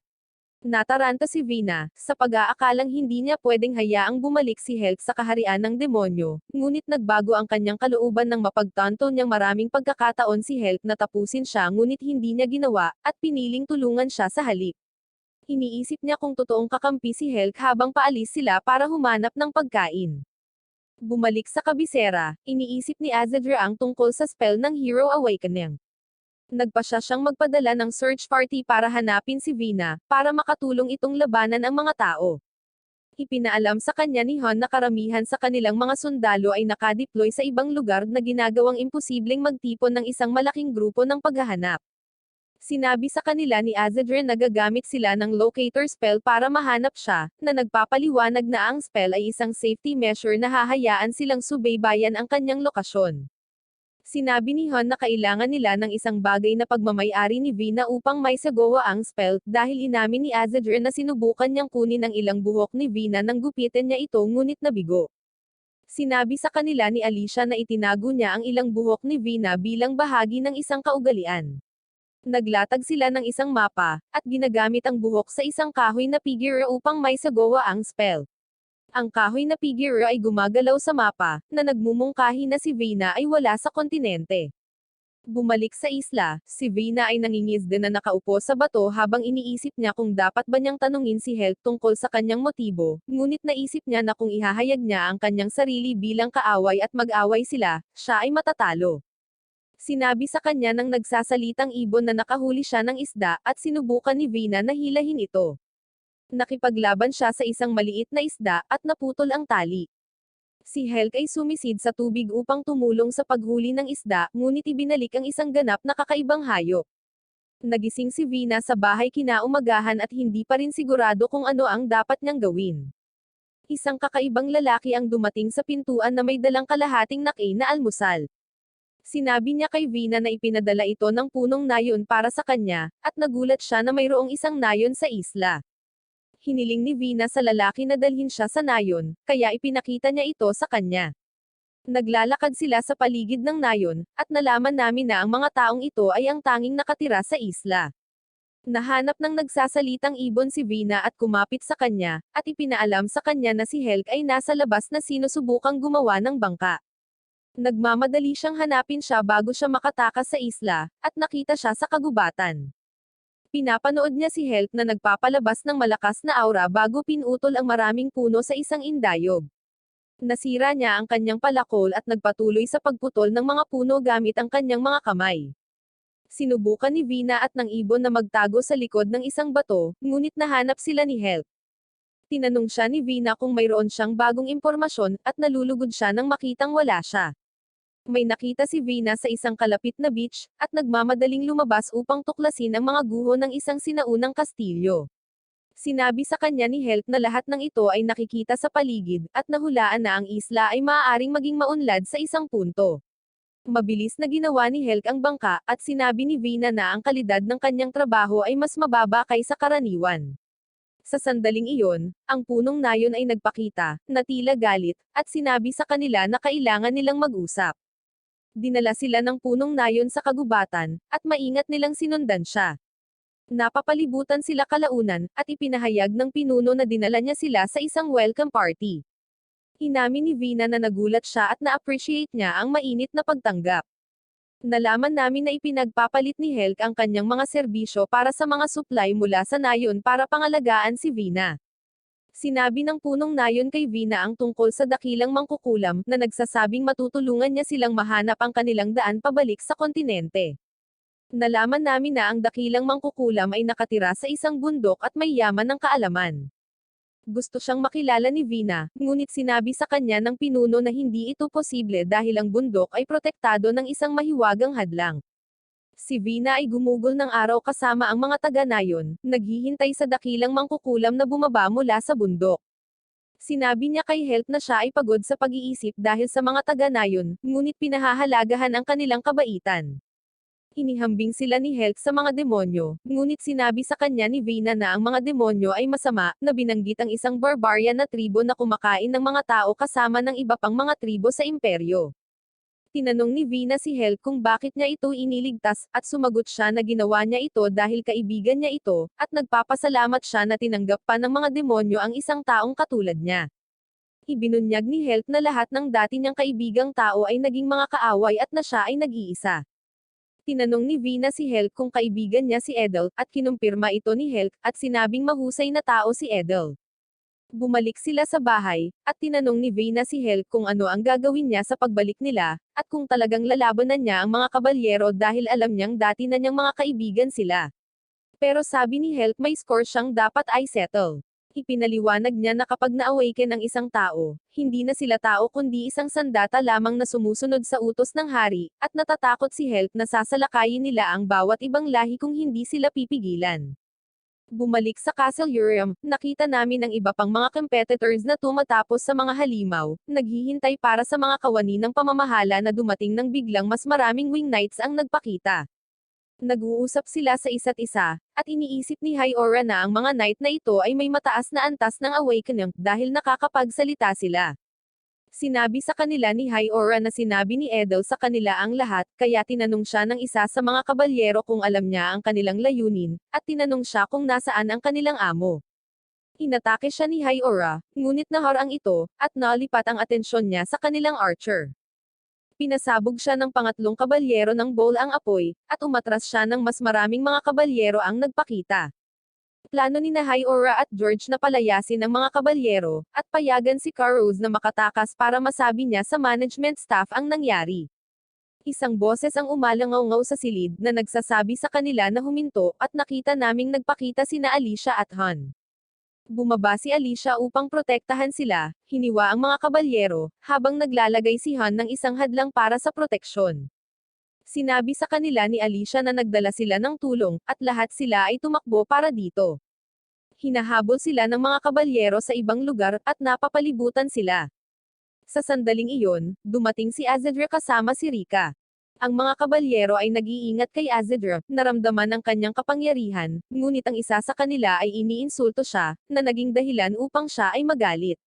Nataranta si Vina, sa pag-aakalang hindi niya pwedeng hayaang bumalik si Helk sa kaharian ng demonyo, ngunit nagbago ang kanyang kalooban nang mapagtanto niyang maraming pagkakataon si Helk na tapusin siya ngunit hindi niya ginawa, at piniling tulungan siya sa halip. Iniisip niya kung totoong kakampi si Helk habang paalis sila para humanap ng pagkain. Bumalik sa kabisera, iniisip ni Azedra ang tungkol sa spell ng Hero Awakening. Nagpasya siyang magpadala ng search party para hanapin si Vina, para makatulong itong labanan ang mga tao. Ipinaalam sa kanya ni Han na karamihan sa kanilang mga sundalo ay nakadeploy sa ibang lugar na ginagawang imposibleng magtipon ng isang malaking grupo ng paghahanap. Sinabi sa kanila ni Azedra na gagamit sila ng locator spell para mahanap siya, na nagpapaliwanag na ang spell ay isang safety measure na hahayaan silang subaybayan ang kanyang lokasyon. Sinabi ni Han na kailangan nila ng isang bagay na pagmamay-ari ni Vina upang may sagawa ang spell, dahil inamin ni Azedra na sinubukan niyang kunin ang ilang buhok ni Vina nang gupitin niya ito ngunit nabigo. Sinabi sa kanila ni Alicia na itinago niya ang ilang buhok ni Vina bilang bahagi ng isang kaugalian. Naglatag sila ng isang mapa, at ginagamit ang buhok sa isang kahoy na figure upang may sagawa ang spell. Ang kahoy na figure ay gumagalaw sa mapa, na nagmumungkahi na si Vina ay wala sa kontinente. Bumalik sa isla, si Vina ay nangingisda na nakaupo sa bato habang iniisip niya kung dapat ba niyang tanungin si Helk tungkol sa kanyang motibo, ngunit naisip niya na kung ihahayag niya ang kanyang sarili bilang kaaway at mag-away sila, siya ay matatalo. Sinabi sa kanya ng nagsasalitang ibon na nakahuli siya ng isda at sinubukan ni Vina na hilahin ito. Nakipaglaban siya sa isang maliit na isda at naputol ang tali. Si Helk ay sumisid sa tubig upang tumulong sa paghuli ng isda, ngunit ibinalik ang isang ganap na kakaibang hayop. Nagising si Vina sa bahay kinaumagahan at hindi pa rin sigurado kung ano ang dapat niyang gawin. Isang kakaibang lalaki ang dumating sa pintuan na may dalang kalahating naki na almusal. Sinabi niya kay Vina na ipinadala ito ng punong nayon para sa kanya, at nagulat siya na mayroong isang nayon sa isla. Hiniling ni Vina sa lalaki na dalhin siya sa nayon, kaya ipinakita niya ito sa kanya. Naglalakad sila sa paligid ng nayon, at nalaman namin na ang mga taong ito ay ang tanging nakatira sa isla. Nahanap ng nagsasalitang ibon si Vina at kumapit sa kanya, at ipinaalam sa kanya na si Helk ay nasa labas na sinusubukang gumawa ng bangka. Nagmamadali siyang hanapin siya bago siya makatakas sa isla, at nakita siya sa kagubatan. Pinapanood niya si Helk na nagpapalabas ng malakas na aura bago pinutol ang maraming puno sa isang indayog. Nasira niya ang kanyang palakol at nagpatuloy sa pagputol ng mga puno gamit ang kanyang mga kamay. Sinubukan ni Vina at ng ibon na magtago sa likod ng isang bato, ngunit nahanap sila ni Helk. Tinanong siya ni Vina kung mayroon siyang bagong impormasyon, at nalulugod siya nang makitang wala siya. May nakita si Vina sa isang kalapit na beach, at nagmamadaling lumabas upang tuklasin ang mga guho ng isang sinaunang kastilyo. Sinabi sa kanya ni Helk na lahat ng ito ay nakikita sa paligid, at nahulaan na ang isla ay maaaring maging maunlad sa isang punto. Mabilis na ginawa ni Helk ang bangka, at sinabi ni Vina na ang kalidad ng kanyang trabaho ay mas mababa kaysa karaniwan. Sa sandaling iyon, ang punong nayon ay nagpakita, na tila galit, at sinabi sa kanila na kailangan nilang mag-usap. Dinala sila ng punong nayon sa kagubatan, at maingat nilang sinundan siya. Napapalibutan sila kalaunan, at ipinahayag ng pinuno na dinala niya sila sa isang welcome party. Inamin ni Vina na nagulat siya at na-appreciate niya ang mainit na pagtanggap. Nalaman namin na ipinagpapalit ni Helk ang kanyang mga serbisyo para sa mga supply mula sa nayon para pangalagaan si Vina. Sinabi ng punong nayon kay Vina ang tungkol sa dakilang mangkukulam, na nagsasabing matutulungan niya silang mahanap ang kanilang daan pabalik sa kontinente. Nalaman namin na ang dakilang mangkukulam ay nakatira sa isang bundok at may yaman ng kaalaman. Gusto siyang makilala ni Vina, ngunit sinabi sa kanya ng pinuno na hindi ito posible dahil ang bundok ay protektado ng isang mahiwagang hadlang. Si Vina ay gumugol ng araw kasama ang mga taga-nayon, naghihintay sa dakilang mangkukulam na bumaba mula sa bundok. Sinabi niya kay Helk na siya ay pagod sa pag-iisip dahil sa mga taga-nayon, ngunit pinahahalagahan ang kanilang kabaitan. Inihambing sila ni Helk sa mga demonyo, ngunit sinabi sa kanya ni Vina na ang mga demonyo ay masama, na binanggit ang isang barbarian na tribo na kumakain ng mga tao kasama ng iba pang mga tribo sa imperyo. Tinanong ni Vina si Helk kung bakit niya ito iniligtas, at sumagot siya na ginawa niya ito dahil kaibigan niya ito, at nagpapasalamat siya na tinanggap pa ng mga demonyo ang isang taong katulad niya. Ibinunyag ni Helk na lahat ng dati niyang kaibigang tao ay naging mga kaaway at na siya ay nag-iisa. Tinanong ni Vina si Helk kung kaibigan niya si Edel, at kinumpirma ito ni Helk, at sinabing mahusay na tao si Edel. Bumalik sila sa bahay, at tinanong ni Vina si Helk kung ano ang gagawin niya sa pagbalik nila, at kung talagang lalabanan niya ang mga kabalyero dahil alam niyang dati na niyang mga kaibigan sila. Pero sabi ni Helk may score siyang dapat ay settle. Ipinaliwanag niya na kapag na-awaken ang isang tao, hindi na sila tao kundi isang sandata lamang na sumusunod sa utos ng hari, at natatakot si Helk na sasalakayin nila ang bawat ibang lahi kung hindi sila pipigilan. Bumalik sa Castle Urium, nakita namin ang iba pang mga competitors na tumatapos sa mga halimaw, naghihintay para sa mga kawani ng pamamahala na dumating nang biglang mas maraming wing knights ang nagpakita. Nag-uusap sila sa isa't isa, at iniisip ni Hyora na ang mga knight na ito ay may mataas na antas ng awakening dahil nakakapagsalita sila. Sinabi sa kanila ni High Aura na sinabi ni Edel sa kanila ang lahat, kaya tinanong siya ng isa sa mga kabalyero kung alam niya ang kanilang layunin, at tinanong siya kung nasaan ang kanilang amo. Inatake siya ni High Aura, ngunit naharang ito, at nalipat ang atensyon niya sa kanilang archer. Pinasabog siya ng pangatlong kabalyero ng bowl ang apoy, at umatras siya ng mas maraming mga kabalyero ang nagpakita. Plano ni na High Aura at George na palayasin ang mga kabalyero, at payagan si Carlos na makatakas para masabi niya sa management staff ang nangyari. Isang boses ang umalangaw-ngaw sa silid na nagsasabi sa kanila na huminto, at nakita naming nagpakita sina Alicia at Han. Bumaba si Alicia upang protektahan sila, hiniwa ang mga kabalyero, habang naglalagay si Han ng isang hadlang para sa proteksyon. Sinabi sa kanila ni Alicia na nagdala sila ng tulong, at lahat sila ay tumakbo para dito. Hinahabol sila ng mga kabalyero sa ibang lugar, at napapalibutan sila. Sa sandaling iyon, dumating si Azedra kasama si Rika. Ang mga kabalyero ay nag-iingat kay Azedra, naramdaman ang kanyang kapangyarihan, ngunit ang isa sa kanila ay iniinsulto siya, na naging dahilan upang siya ay magalit.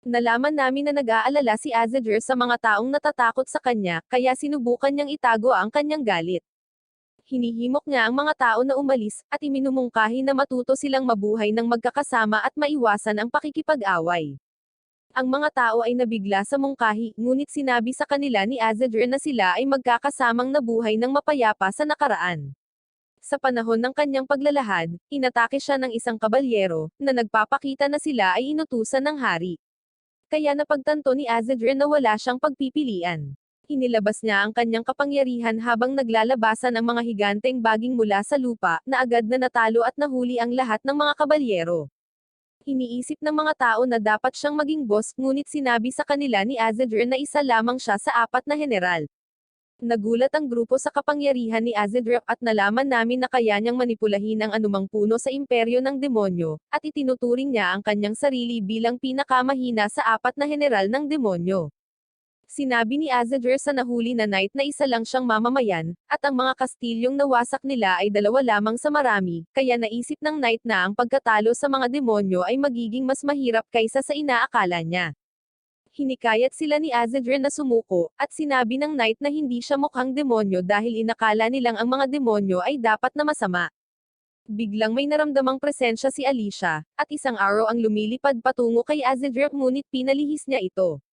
Nalaman namin na nag-aalala si Azedra sa mga taong natatakot sa kanya, kaya sinubukan niyang itago ang kanyang galit. Hinihimok niya ang mga tao na umalis, at iminumungkahi na matuto silang mabuhay ng magkakasama at maiwasan ang pakikipag-away. Ang mga tao ay nabigla sa mungkahi, ngunit sinabi sa kanila ni Azedra na sila ay magkakasamang nabuhay ng mapayapa sa nakaraan. Sa panahon ng kanyang paglalahad, inatake siya ng isang kabalyero, na nagpapakita na sila ay inutusan ng hari. Kaya napagtanto ni Azedra na wala siyang pagpipilian. Inilabas niya ang kanyang kapangyarihan habang naglalabasan ang mga higanteng baging mula sa lupa, na agad na natalo at nahuli ang lahat ng mga kabalyero. Iniisip ng mga tao na dapat siyang maging boss, ngunit sinabi sa kanila ni Azedra na isa lamang siya sa 4 na general. Nagulat ang grupo sa kapangyarihan ni Azedra, at nalaman namin na kaya niyang manipulahin ang anumang puno sa imperyo ng demonyo, at itinuturing niya ang kanyang sarili bilang pinakamahina sa 4 na general ng demonyo. Sinabi ni Azedra sa nahuli na knight na isa lang siyang mamamayan, at ang mga kastilyong nawasak nila ay 2 lamang sa marami, kaya naisip ng knight na ang pagkatalo sa mga demonyo ay magiging mas mahirap kaysa sa inaakala niya. Hinikayat sila ni Azedra na sumuko, at sinabi ng knight na hindi siya mukhang demonyo dahil inakala nilang ang mga demonyo ay dapat na masama. Biglang may naramdamang presensya si Alicia, at isang araw ang lumilipad patungo kay Azedra, ngunit pinalihis niya ito.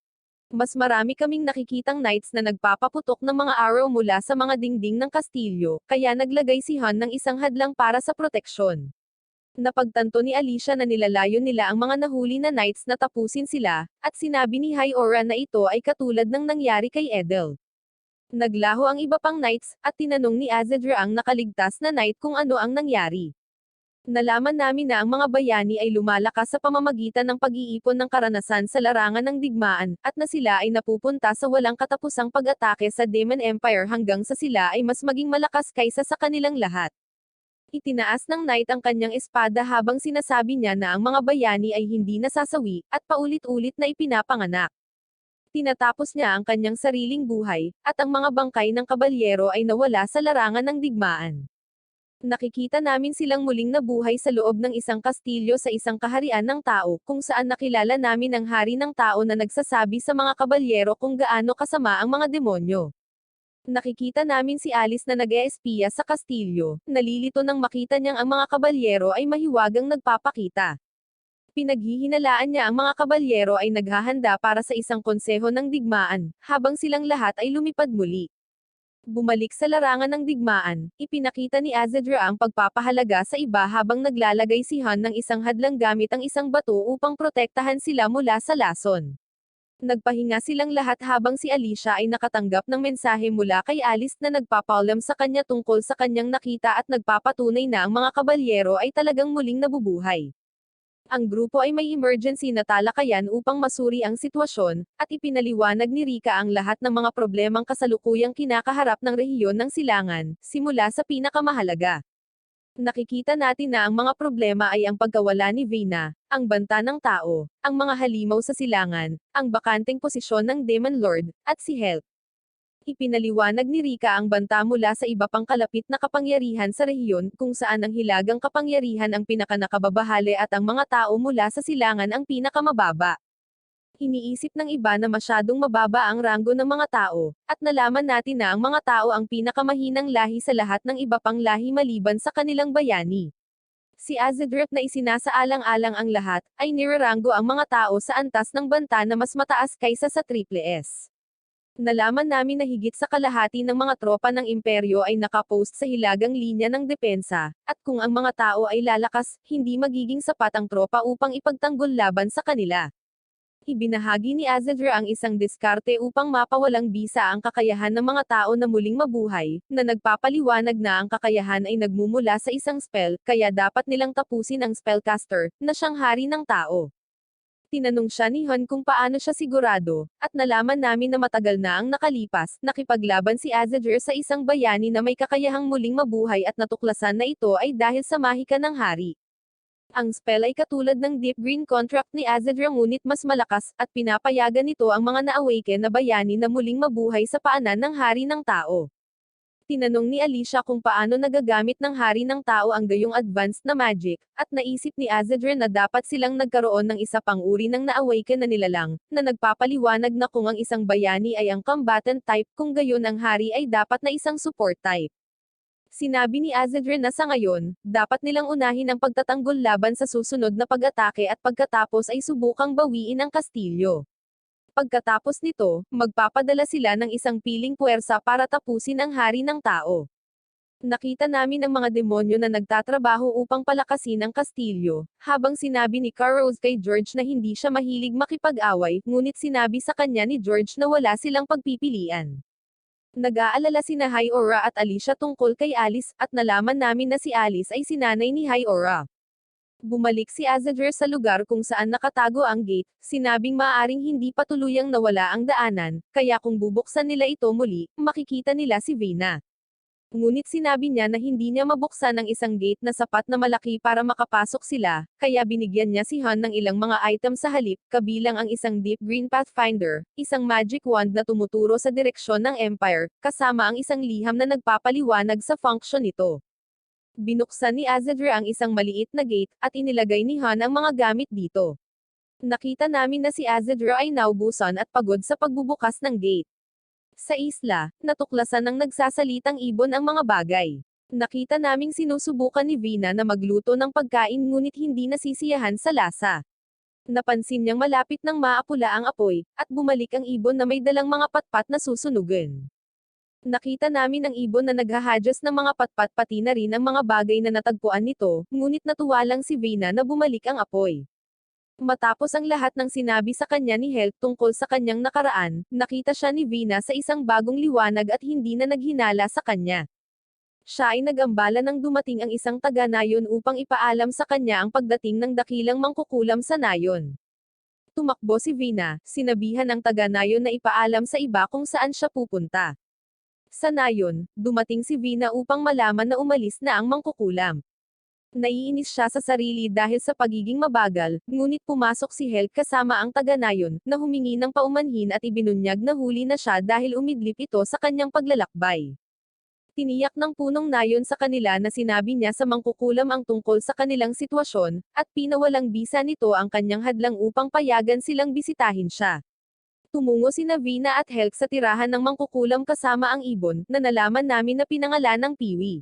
Mas marami kaming nakikitang knights na nagpapaputok ng mga araw mula sa mga dingding ng kastilyo, kaya naglagay si Han ng isang hadlang para sa proteksyon. Napagtanto ni Alicia na nilalayon nila ang mga nahuli na knights na tapusin sila, at sinabi ni High Aura na ito ay katulad ng nangyari kay Edel. Naglaho ang iba pang knights, at tinanong ni Azedra ang nakaligtas na knight kung ano ang nangyari. Nalaman namin na ang mga bayani ay lumalakas sa pamamagitan ng pag-iipon ng karanasan sa larangan ng digmaan, at na sila ay napupunta sa walang katapusang pag-atake sa Demon Empire hanggang sa sila ay mas maging malakas kaysa sa kanilang lahat. Itinaas ng knight ang kanyang espada habang sinasabi niya na ang mga bayani ay hindi nasasawi, at paulit-ulit na ipinapanganak. Tinatapos niya ang kanyang sariling buhay, at ang mga bangkay ng kabalyero ay nawala sa larangan ng digmaan. Nakikita namin silang muling nabuhay sa loob ng isang kastilyo sa isang kaharian ng tao, kung saan nakilala namin ang hari ng tao na nagsasabi sa mga kabalyero kung gaano kasama ang mga demonyo. Nakikita namin si Alice na nag-eespiya sa kastilyo, nalilito nang makita niyang ang mga kabalyero ay mahiwagang nagpapakita. Pinaghihinalaan niya ang mga kabalyero ay naghahanda para sa isang konseho ng digmaan, habang silang lahat ay lumipad muli. Bumalik sa larangan ng digmaan, ipinakita ni Azedra ang pagpapahalaga sa iba habang naglalagay si Han ng isang hadlang gamit ang isang bato upang protektahan sila mula sa lason. Nagpahinga silang lahat habang si Alicia ay nakatanggap ng mensahe mula kay Alice na nagpapaalam sa kanya tungkol sa kanyang nakita at nagpapatunay na ang mga kabalyero ay talagang muling nabubuhay. Ang grupo ay may emergency na talakayan upang masuri ang sitwasyon, at ipinaliwanag ni Rika ang lahat ng mga problemang kasalukuyang kinakaharap ng rehiyon ng Silangan, simula sa pinakamahalaga. Nakikita natin na ang mga problema ay ang pagkawala ni Vayna, ang banta ng tao, ang mga halimaw sa silangan, ang bakanteng posisyon ng Demon Lord, at si Help. Ipinaliwanag ni Rika ang banta mula sa iba pang kalapit na kapangyarihan sa rehiyon, kung saan ang hilagang kapangyarihan ang pinakanakababahali at ang mga tao mula sa silangan ang pinakamababa. Iniisip ng iba na masyadong mababa ang ranggo ng mga tao, at nalaman natin na ang mga tao ang pinakamahinang lahi sa lahat ng iba pang lahi maliban sa kanilang bayani. Si Azedrep na isinasaalang-alang ang lahat, ay nirarango ang mga tao sa antas ng banta na mas mataas kaysa sa Triple S. Nalaman namin na higit sa kalahati ng mga tropa ng imperyo ay nakapost sa hilagang linya ng depensa, at kung ang mga tao ay lalakas, hindi magiging sapat ang tropa upang ipagtanggol laban sa kanila. Ibinahagi ni Azedra ang isang diskarte upang mapawalang bisa ang kakayahan ng mga tao na muling mabuhay, na nagpapaliwanag na ang kakayahan ay nagmumula sa isang spell, kaya dapat nilang tapusin ang spellcaster, na siyang hari ng tao. Tinanong siya ni Han kung paano siya sigurado, at nalaman namin na matagal na ang nakalipas, nakipaglaban si Azedra sa isang bayani na may kakayahang muling mabuhay at natuklasan na ito ay dahil sa mahika ng hari. Ang spell ay katulad ng Deep Green Contract ni Azedra ngunit mas malakas, at pinapayagan nito ang mga na-awaken na bayani na muling mabuhay sa paanan ng hari ng tao. Tinanong ni Alicia kung paano nagagamit ng hari ng tao ang gayong advanced na magic, at naisip ni Azedra na dapat silang nagkaroon ng isa pang uri ng na-awaken na nilalang, na nagpapaliwanag na kung ang isang bayani ay ang combatant type, kung gayon ang hari ay dapat na isang support type. Sinabi ni Azedra na sa ngayon, dapat nilang unahin ang pagtatanggol laban sa susunod na pag-atake at pagkatapos ay subukang bawiin ang kastilyo. Pagkatapos nito, magpapadala sila ng isang piling puwersa para tapusin ang hari ng tao. Nakita namin ang mga demonyo na nagtatrabaho upang palakasin ang kastilyo, habang sinabi ni Carlos kay George na hindi siya mahilig makipag-away, ngunit sinabi sa kanya ni George na wala silang pagpipilian. Nag-aalala sina Hyora at Alicia tungkol kay Alice, at nalaman namin na si Alice ay sinanay ni Hyora. Bumalik si Azedra sa lugar kung saan nakatago ang gate, sinabing maaaring hindi pa tuluyang nawala ang daanan, kaya kung bubuksan nila ito muli, makikita nila si Vina. Ngunit sinabi niya na hindi niya mabuksan ang isang gate na sapat na malaki para makapasok sila, kaya binigyan niya si Han ng ilang mga item sa halip, kabilang ang isang Deep Green Pathfinder, isang magic wand na tumuturo sa direksyon ng Empire, kasama ang isang liham na nagpapaliwanag sa function nito. Binuksan ni Azedra ang isang maliit na gate, at inilagay ni Han ang mga gamit dito. Nakita namin na si Azedra ay naubusan at pagod sa pagbubukas ng gate. Sa isla, natuklasan ng nagsasalitang ibon ang mga bagay. Nakita naming sinusubukan ni Vina na magluto ng pagkain ngunit hindi nasisiyahan sa lasa. Napansin niyang malapit nang maapula ang apoy, at bumalik ang ibon na may dalang mga patpat na susunugan. Nakita namin ang ibon na naghahadyas ng mga patpat pati na rin ang mga bagay na natagpuan nito, ngunit natuwa lang si Vina na bumalik ang apoy. Matapos ang lahat ng sinabi sa kanya ni Helk tungkol sa kanyang nakaraan, nakita siya ni Vina sa isang bagong liwanag at hindi na naghinala sa kanya. Siya ay nagambala nang dumating ang isang taga-nayon upang ipaalam sa kanya ang pagdating ng dakilang mangkukulam sa nayon. Tumakbo si Vina, sinabihan ng taga-nayon na ipaalam sa iba kung saan siya pupunta. Sa nayon, dumating si Vina upang malaman na umalis na ang mangkukulam. Naiinis siya sa sarili dahil sa pagiging mabagal, ngunit pumasok si Helk kasama ang taga-nayon, na humingi ng paumanhin at ibinunyag na huli na siya dahil umidlip ito sa kanyang paglalakbay. Tiniyak ng punong nayon sa kanila na sinabi niya sa mangkukulam ang tungkol sa kanilang sitwasyon, at pinawalang bisa nito ang kanyang hadlang upang payagan silang bisitahin siya. Tumungo sina Vina at Helk sa tirahan ng mangkukulam kasama ang ibon, na nalaman namin na pinangalan ng Piwi.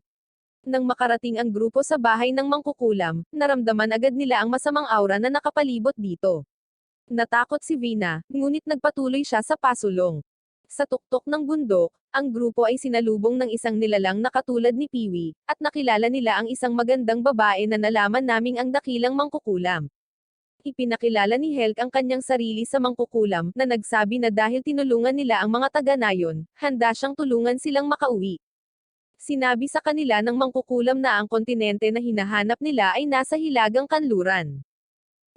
Nang makarating ang grupo sa bahay ng mangkukulam, naramdaman agad nila ang masamang aura na nakapalibot dito. Natakot si Vina, ngunit nagpatuloy siya sa pasulong. Sa tuktok ng bundok, ang grupo ay sinalubong ng isang nilalang na katulad ni Piwi, at nakilala nila ang isang magandang babae na nalaman naming ang dakilang mangkukulam. Ipinakilala ni Helk ang kanyang sarili sa mangkukulam, na nagsabi na dahil tinulungan nila ang mga taga-nayon, handa siyang tulungan silang makauwi. Sinabi sa kanila ng mangkukulam na ang kontinente na hinahanap nila ay nasa hilagang kanluran.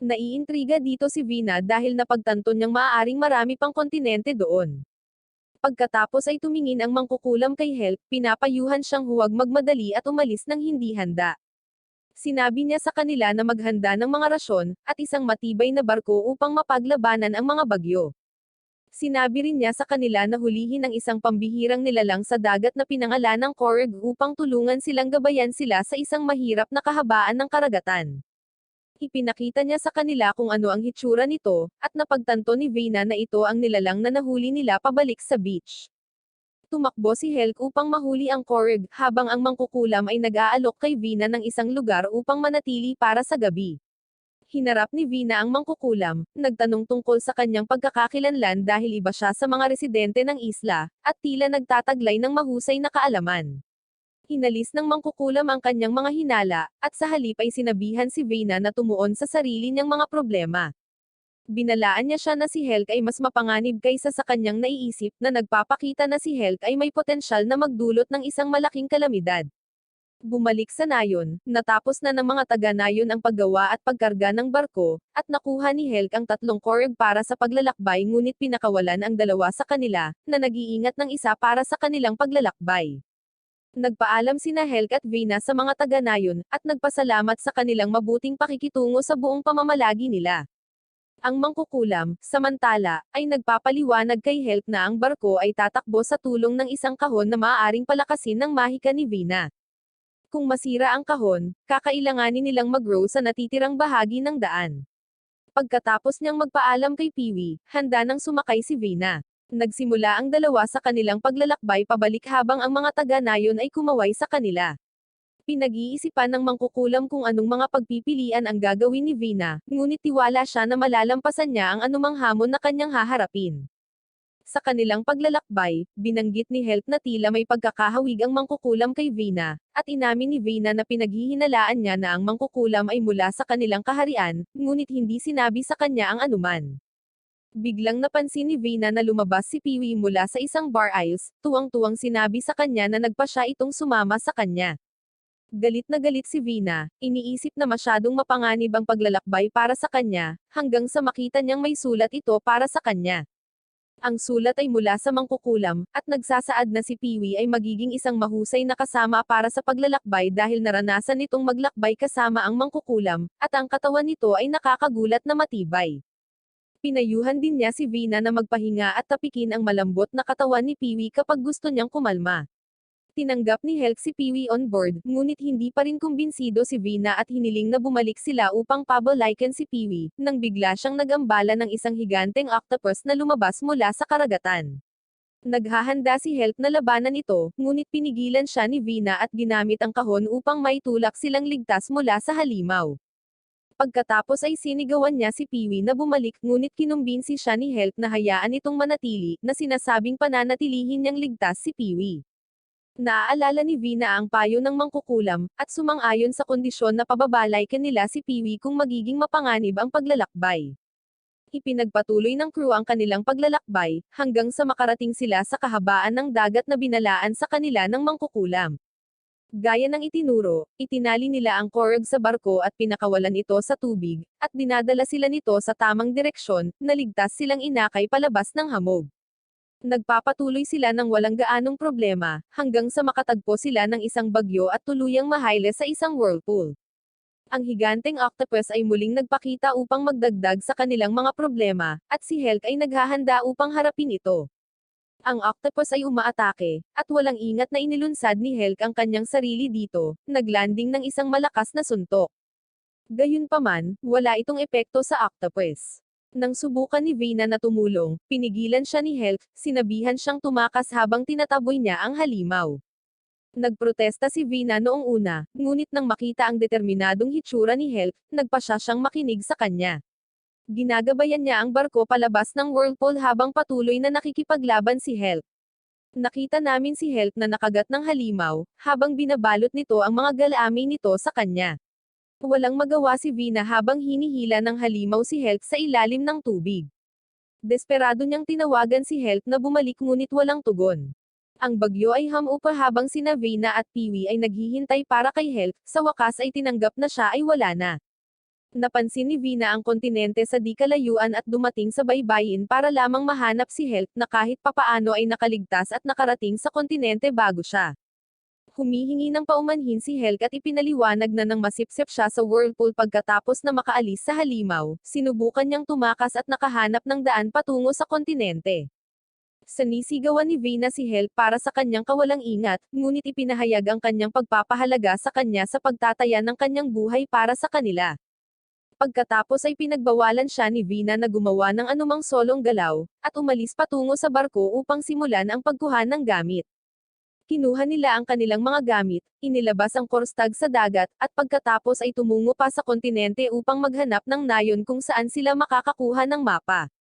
Naiintriga dito si Vina dahil napagtanto niyang maaaring marami pang kontinente doon. Pagkatapos ay tumingin ang mangkukulam kay Helk, pinapayuhan siyang huwag magmadali at umalis nang hindi handa. Sinabi niya sa kanila na maghanda ng mga rasyon, at isang matibay na barko upang mapaglabanan ang mga bagyo. Sinabi rin niya sa kanila na hulihin ang isang pambihirang nilalang sa dagat na pinangalan ng Korg upang tulungan silang gabayan sila sa isang mahirap na kahabaan ng karagatan. Ipinakita niya sa kanila kung ano ang hitsura nito, at napagtanto ni Vina na ito ang nilalang na nahuli nila pabalik sa beach. Tumakbo si Helk upang mahuli ang Korg, habang ang mangkukulam ay nag-aalok kay Vina ng isang lugar upang manatili para sa gabi. Hinarap ni Vina ang mangkukulam, nagtanong tungkol sa kanyang pagkakakilanlan dahil iba siya sa mga residente ng isla, at tila nagtataglay ng mahusay na kaalaman. Hinalis ng mangkukulam ang kanyang mga hinala, at sa halip ay sinabihan si Vina na tumuon sa sarili niyang mga problema. Binalaan niya siya na si Helk ay mas mapanganib kaysa sa kanyang naiisip na nagpapakita na si Helk ay may potensyal na magdulot ng isang malaking kalamidad. Bumalik sa nayon, natapos na ng mga taga-nayon ang paggawa at pagkarga ng barko, at nakuha ni Helk ang 3 korg para sa paglalakbay ngunit pinakawalan ang 2 sa kanila, na nag-iingat ng isa para sa kanilang paglalakbay. Nagpaalam sina Helk at Vina sa mga taga-nayon, at nagpasalamat sa kanilang mabuting pakikitungo sa buong pamamalagi nila. Ang mangkukulam, samantala, ay nagpapaliwanag kay Helk na ang barko ay tatakbo sa tulong ng isang kahon na maaaring palakasin ng mahika ni Vina. Kung masira ang kahon, kakailanganin nilang mag-row sa natitirang bahagi ng daan. Pagkatapos niyang magpaalam kay Peewee, handa nang sumakay si Vina. Nagsimula ang 2 sa kanilang paglalakbay pabalik habang ang mga taga-nayon ay kumaway sa kanila. Pinag-iisipan ng mangkukulam kung anong mga pagpipilian ang gagawin ni Vina, ngunit tiwala siya na malalampasan niya ang anumang hamon na kanyang haharapin. Sa kanilang paglalakbay, binanggit ni Helk na tila may pagkakahawig ang mangkukulam kay Vina, at inamin ni Vina na pinaghihinalaan niya na ang mangkukulam ay mula sa kanilang kaharian, ngunit hindi sinabi sa kanya ang anuman. Biglang napansin ni Vina na lumabas si Peewee mula sa isang bar aisles, tuwang-tuwang sinabi sa kanya na nagpa siya itong sumama sa kanya. Galit na galit si Vina, iniisip na masyadong mapanganib ang paglalakbay para sa kanya, hanggang sa makita niyang may sulat ito para sa kanya. Ang sulat ay mula sa mangkukulam, at nagsasaad na si Peewee ay magiging isang mahusay na kasama para sa paglalakbay dahil naranasan nitong maglakbay kasama ang mangkukulam, at ang katawan nito ay nakakagulat na matibay. Pinayuhan din niya si Vina na magpahinga at tapikin ang malambot na katawan ni Peewee kapag gusto niyang kumalma. Tinanggap ni Helk si Peewee on board, ngunit hindi pa rin kumbinsido si Vina at hiniling na bumalik sila upang pabalikan si Peewee, nang bigla siyang nagambala ng isang higanteng octopus na lumabas mula sa karagatan. Naghahanda si Helk na labanan ito, ngunit pinigilan siya ni Vina at ginamit ang kahon upang maitulak silang ligtas mula sa halimaw. Pagkatapos ay sinigawan niya si Peewee na bumalik ngunit kinumbinsi siya ni Helk na hayaan itong manatili, na sinasabing pananatilihin niyang ligtas si Peewee. Naaalala ni Vina ang payo ng mangkukulam, at sumang-ayon sa kondisyon na pababalaikan nila si Peewee kung magiging mapanganib ang paglalakbay. Ipinagpatuloy ng crew ang kanilang paglalakbay, hanggang sa makarating sila sa kahabaan ng dagat na binalaan sa kanila ng mangkukulam. Gaya ng itinuro, itinali nila ang korg sa barko at pinakawalan ito sa tubig, at dinadala sila nito sa tamang direksyon, na ligtas silang inakay palabas ng hamog. Nagpapatuloy sila ng walang gaanong problema, hanggang sa makatagpo sila ng isang bagyo at tuluyang mahayle sa isang whirlpool. Ang higanteng octopus ay muling nagpakita upang magdagdag sa kanilang mga problema, at si Helk ay naghahanda upang harapin ito. Ang octopus ay umaatake, at walang ingat na inilunsad ni Helk ang kanyang sarili dito, naglanding ng isang malakas na suntok. Gayunpaman, wala itong epekto sa octopus. Nang subukan ni Vina na tumulong, pinigilan siya ni Helk, sinabihan siyang tumakas habang tinataboy niya ang halimaw. Nagprotesta si Vina noong una, ngunit nang makita ang determinadong hitsura ni Helk, nagpa siyang makinig sa kanya. Ginagabayan niya ang barko palabas ng whirlpool habang patuloy na nakikipaglaban si Helk. Nakita namin si Helk na nakagat ng halimaw, habang binabalot nito ang mga galamay nito sa kanya. Walang magawa si Vina habang hinihila ng halimaw si Helk sa ilalim ng tubig. Desperado niyang tinawagan si Helk na bumalik ngunit walang tugon. Ang bagyo ay hamupa habang sina Vina at Peewee ay naghihintay para kay Helk, sa wakas ay tinanggap na siya ay wala na. Napansin ni Vina ang kontinente sa di kalayuan at dumating sa baybayin para lamang mahanap si Helk na kahit papaano ay nakaligtas at nakarating sa kontinente bago siya. Humihingi ng paumanhin si Helk at ipinaliwanag na nang masipsip siya sa whirlpool pagkatapos na makaalis sa halimaw, sinubukan niyang tumakas at nakahanap ng daan patungo sa kontinente. Sinisigawan ni Vina si Helk para sa kanyang kawalang ingat, ngunit ipinahayag ang kanyang pagpapahalaga sa kanya sa pagtataya ng kanyang buhay para sa kanila. Pagkatapos ay pinagbawalan siya ni Vina na gumawa ng anumang solong galaw, at umalis patungo sa barko upang simulan ang pagkuha ng gamit. Kinuha nila ang kanilang mga gamit, inilabas ang korstag sa dagat, at pagkatapos ay tumungo pa sa kontinente upang maghanap ng nayon kung saan sila makakakuha ng mapa.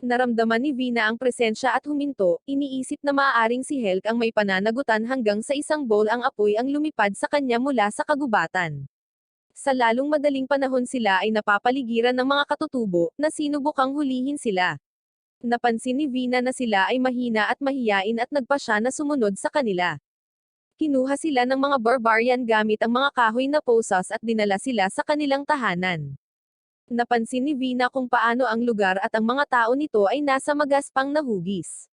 Naramdaman ni Vina ang presensya at huminto, iniisip na maaaring si Helk ang may pananagutan hanggang sa isang bowl ang apoy ang lumipad sa kanya mula sa kagubatan. Sa lalong madaling panahon sila ay napapaligiran ng mga katutubo, na sinubukang hulihin sila. Napansin ni Vina na sila ay mahina at mahiyain at nagpa siya na sumunod sa kanila. Kinuha sila ng mga barbarian gamit ang mga kahoy na posas at dinala sila sa kanilang tahanan. Napansin ni Vina kung paano ang lugar at ang mga tao nito ay nasa magaspang na hugis.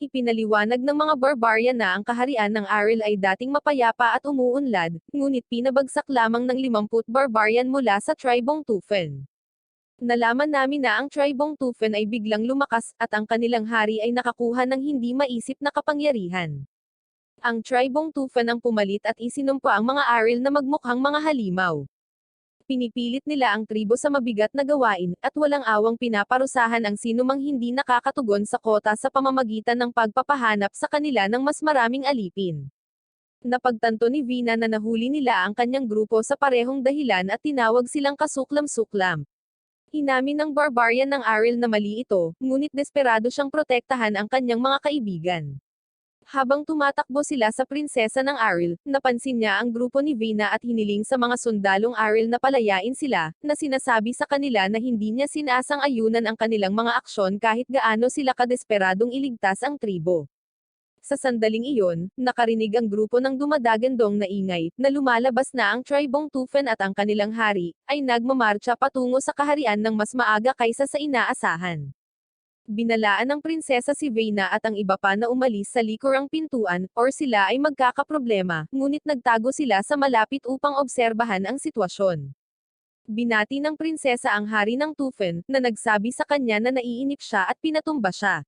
Ipinaliwanag ng mga barbarian na ang kaharian ng Aril ay dating mapayapa at umuunlad, ngunit pinabagsak lamang ng 50 barbarian mula sa tribong Tufen. Nalaman namin na ang tribong Tufen ay biglang lumakas, at ang kanilang hari ay nakakuha ng hindi maisip na kapangyarihan. Ang tribong Tufen ang pumalit at isinumpa ang mga Aril na magmukhang mga halimaw. Pinipilit nila ang tribo sa mabigat na gawain, at walang awang pinaparusahan ang sinumang hindi nakakatugon sa kota sa pamamagitan ng pagpapahanap sa kanila ng mas maraming alipin. Napagtanto ni Vina na nahuli nila ang kanyang grupo sa parehong dahilan at tinawag silang kasuklam-suklam. Inamin ng barbarian ng Aril na mali ito, ngunit desperado siyang protektahan ang kanyang mga kaibigan. Habang tumatakbo sila sa prinsesa ng Aril, napansin niya ang grupo ni Vina at hiniling sa mga sundalong Aril na palayain sila, na sinasabi sa kanila na hindi niya sinasang-ayunan ang kanilang mga aksyon kahit gaano sila kadesperadong iligtas ang tribo. Sa sandaling iyon, nakarinig ang grupo ng dumadagandong na ingay, na lumalabas na ang tribong Tufen at ang kanilang hari, ay nagmamarcha patungo sa kaharian ng mas maaga kaysa sa inaasahan. Binalaan ng prinsesa si Vina at ang iba pa na umalis sa likurang pintuan, or sila ay magkakaproblema, ngunit nagtago sila sa malapit upang obserbahan ang sitwasyon. Binati ng prinsesa ang hari ng Tufen, na nagsabi sa kanya na naiinip siya at pinatumba siya.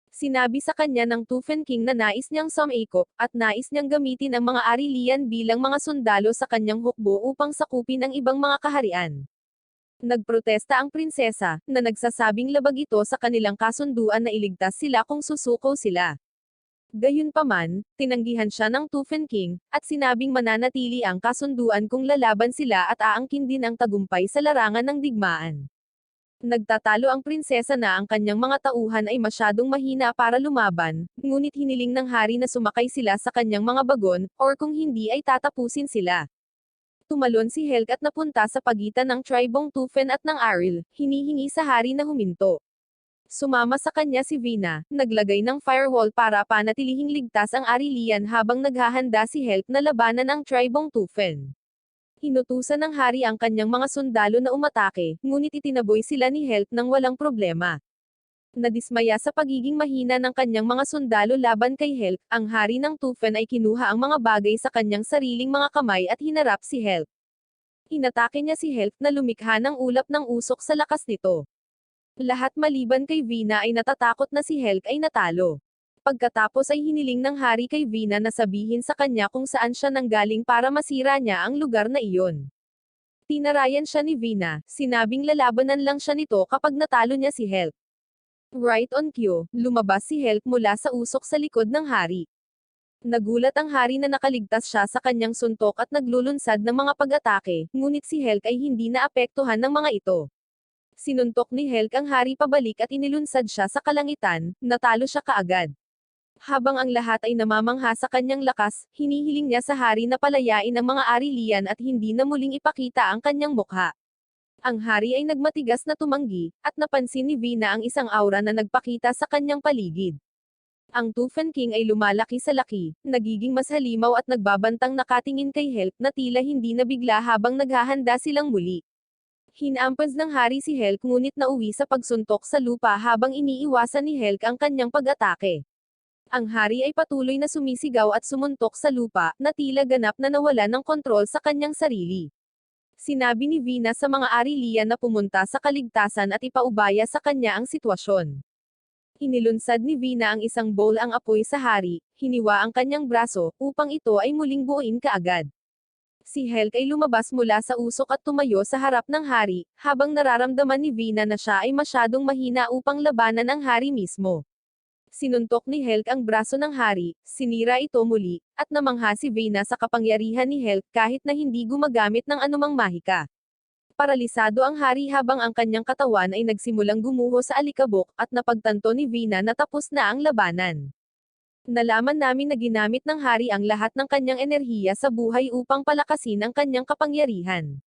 Sinabi sa kanya ng Tufen King na nais niyang sumikop, at nais niyang gamitin ang mga Arilian bilang mga sundalo sa kanyang hukbo upang sakupin ang ibang mga kaharian. Nagprotesta ang prinsesa, na nagsasabing labag ito sa kanilang kasunduan na iligtas sila kung susuko sila. Gayunpaman, tinanggihan siya ng Tufen King, at sinabing mananatili ang kasunduan kung lalaban sila at aangkin din ang tagumpay sa larangan ng digmaan. Nagtatalo ang prinsesa na ang kanyang mga tauhan ay masyadong mahina para lumaban, ngunit hiniling ng hari na sumakay sila sa kanyang mga bagon, or kung hindi ay tatapusin sila. Tumalon si Helk at napunta sa pagitan ng tribong Tufen at ng Aril, hinihingi sa hari na huminto. Sumama sa kanya si Vina, naglagay ng firewall para panatilihing ligtas ang Arilian habang naghahanda si Helk na labanan ang tribong Tufen. Inutusan ng hari ang kanyang mga sundalo na umatake, ngunit itinaboy sila ni Helk nang walang problema. Nadismaya sa pagiging mahina ng kanyang mga sundalo laban kay Helk, ang hari ng Tufen ay kinuha ang mga bagay sa kanyang sariling mga kamay at hinarap si Helk. Inatake niya si Helk na lumikha ng ulap ng usok sa lakas nito. Lahat maliban kay Vina ay natatakot na si Helk ay natalo. Pagkatapos ay hiniling ng hari kay Vina na sabihin sa kanya kung saan siya nanggaling para masira niya ang lugar na iyon. Tinarayan siya ni Vina, sinabing lalabanan lang siya nito kapag natalo niya si Helk. Right on cue, lumabas si Helk mula sa usok sa likod ng hari. Nagulat ang hari na nakaligtas siya sa kanyang suntok at naglulunsad ng mga pag-atake, ngunit si Helk ay hindi naapektuhan ng mga ito. Sinuntok ni Helk ang hari pabalik at inilunsad siya sa kalangitan, natalo siya kaagad. Habang ang lahat ay namamangha sa kanyang lakas, hinihiling niya sa hari na palayain ang mga Arilian at hindi na muling ipakita ang kanyang mukha. Ang hari ay nagmatigas na tumanggi, at napansin ni Vina ang isang aura na nagpakita sa kanyang paligid. Ang Tufen King ay lumalaki sa laki, nagiging mas halimaw at nagbabantang nakatingin kay Helk na tila hindi nabigla habang naghahanda silang muli. Hinampas ng hari si Helk ngunit nauwi sa pagsuntok sa lupa habang iniiwasan ni Helk ang kanyang pag-atake. Ang hari ay patuloy na sumisigaw at sumuntok sa lupa, na tila ganap na nawala ng kontrol sa kanyang sarili. Sinabi ni Vina sa mga Arilian na pumunta sa kaligtasan at ipaubaya sa kanya ang sitwasyon. Inilunsad ni Vina ang isang bowl ang apoy sa hari, hiniwa ang kanyang braso, upang ito ay muling buuin kaagad. Si Helk ay lumabas mula sa usok at tumayo sa harap ng hari, habang nararamdaman ni Vina na siya ay masyadong mahina upang labanan ang hari mismo. Sinuntok ni Helk ang braso ng hari, sinira ito muli, at namangha si Vina sa kapangyarihan ni Helk kahit na hindi gumagamit ng anumang mahika. Paralisado ang hari habang ang kanyang katawan ay nagsimulang gumuho sa alikabok at napagtanto ni Vina na tapos na ang labanan. Nalaman namin na ginamit ng hari ang lahat ng kanyang enerhiya sa buhay upang palakasin ang kanyang kapangyarihan.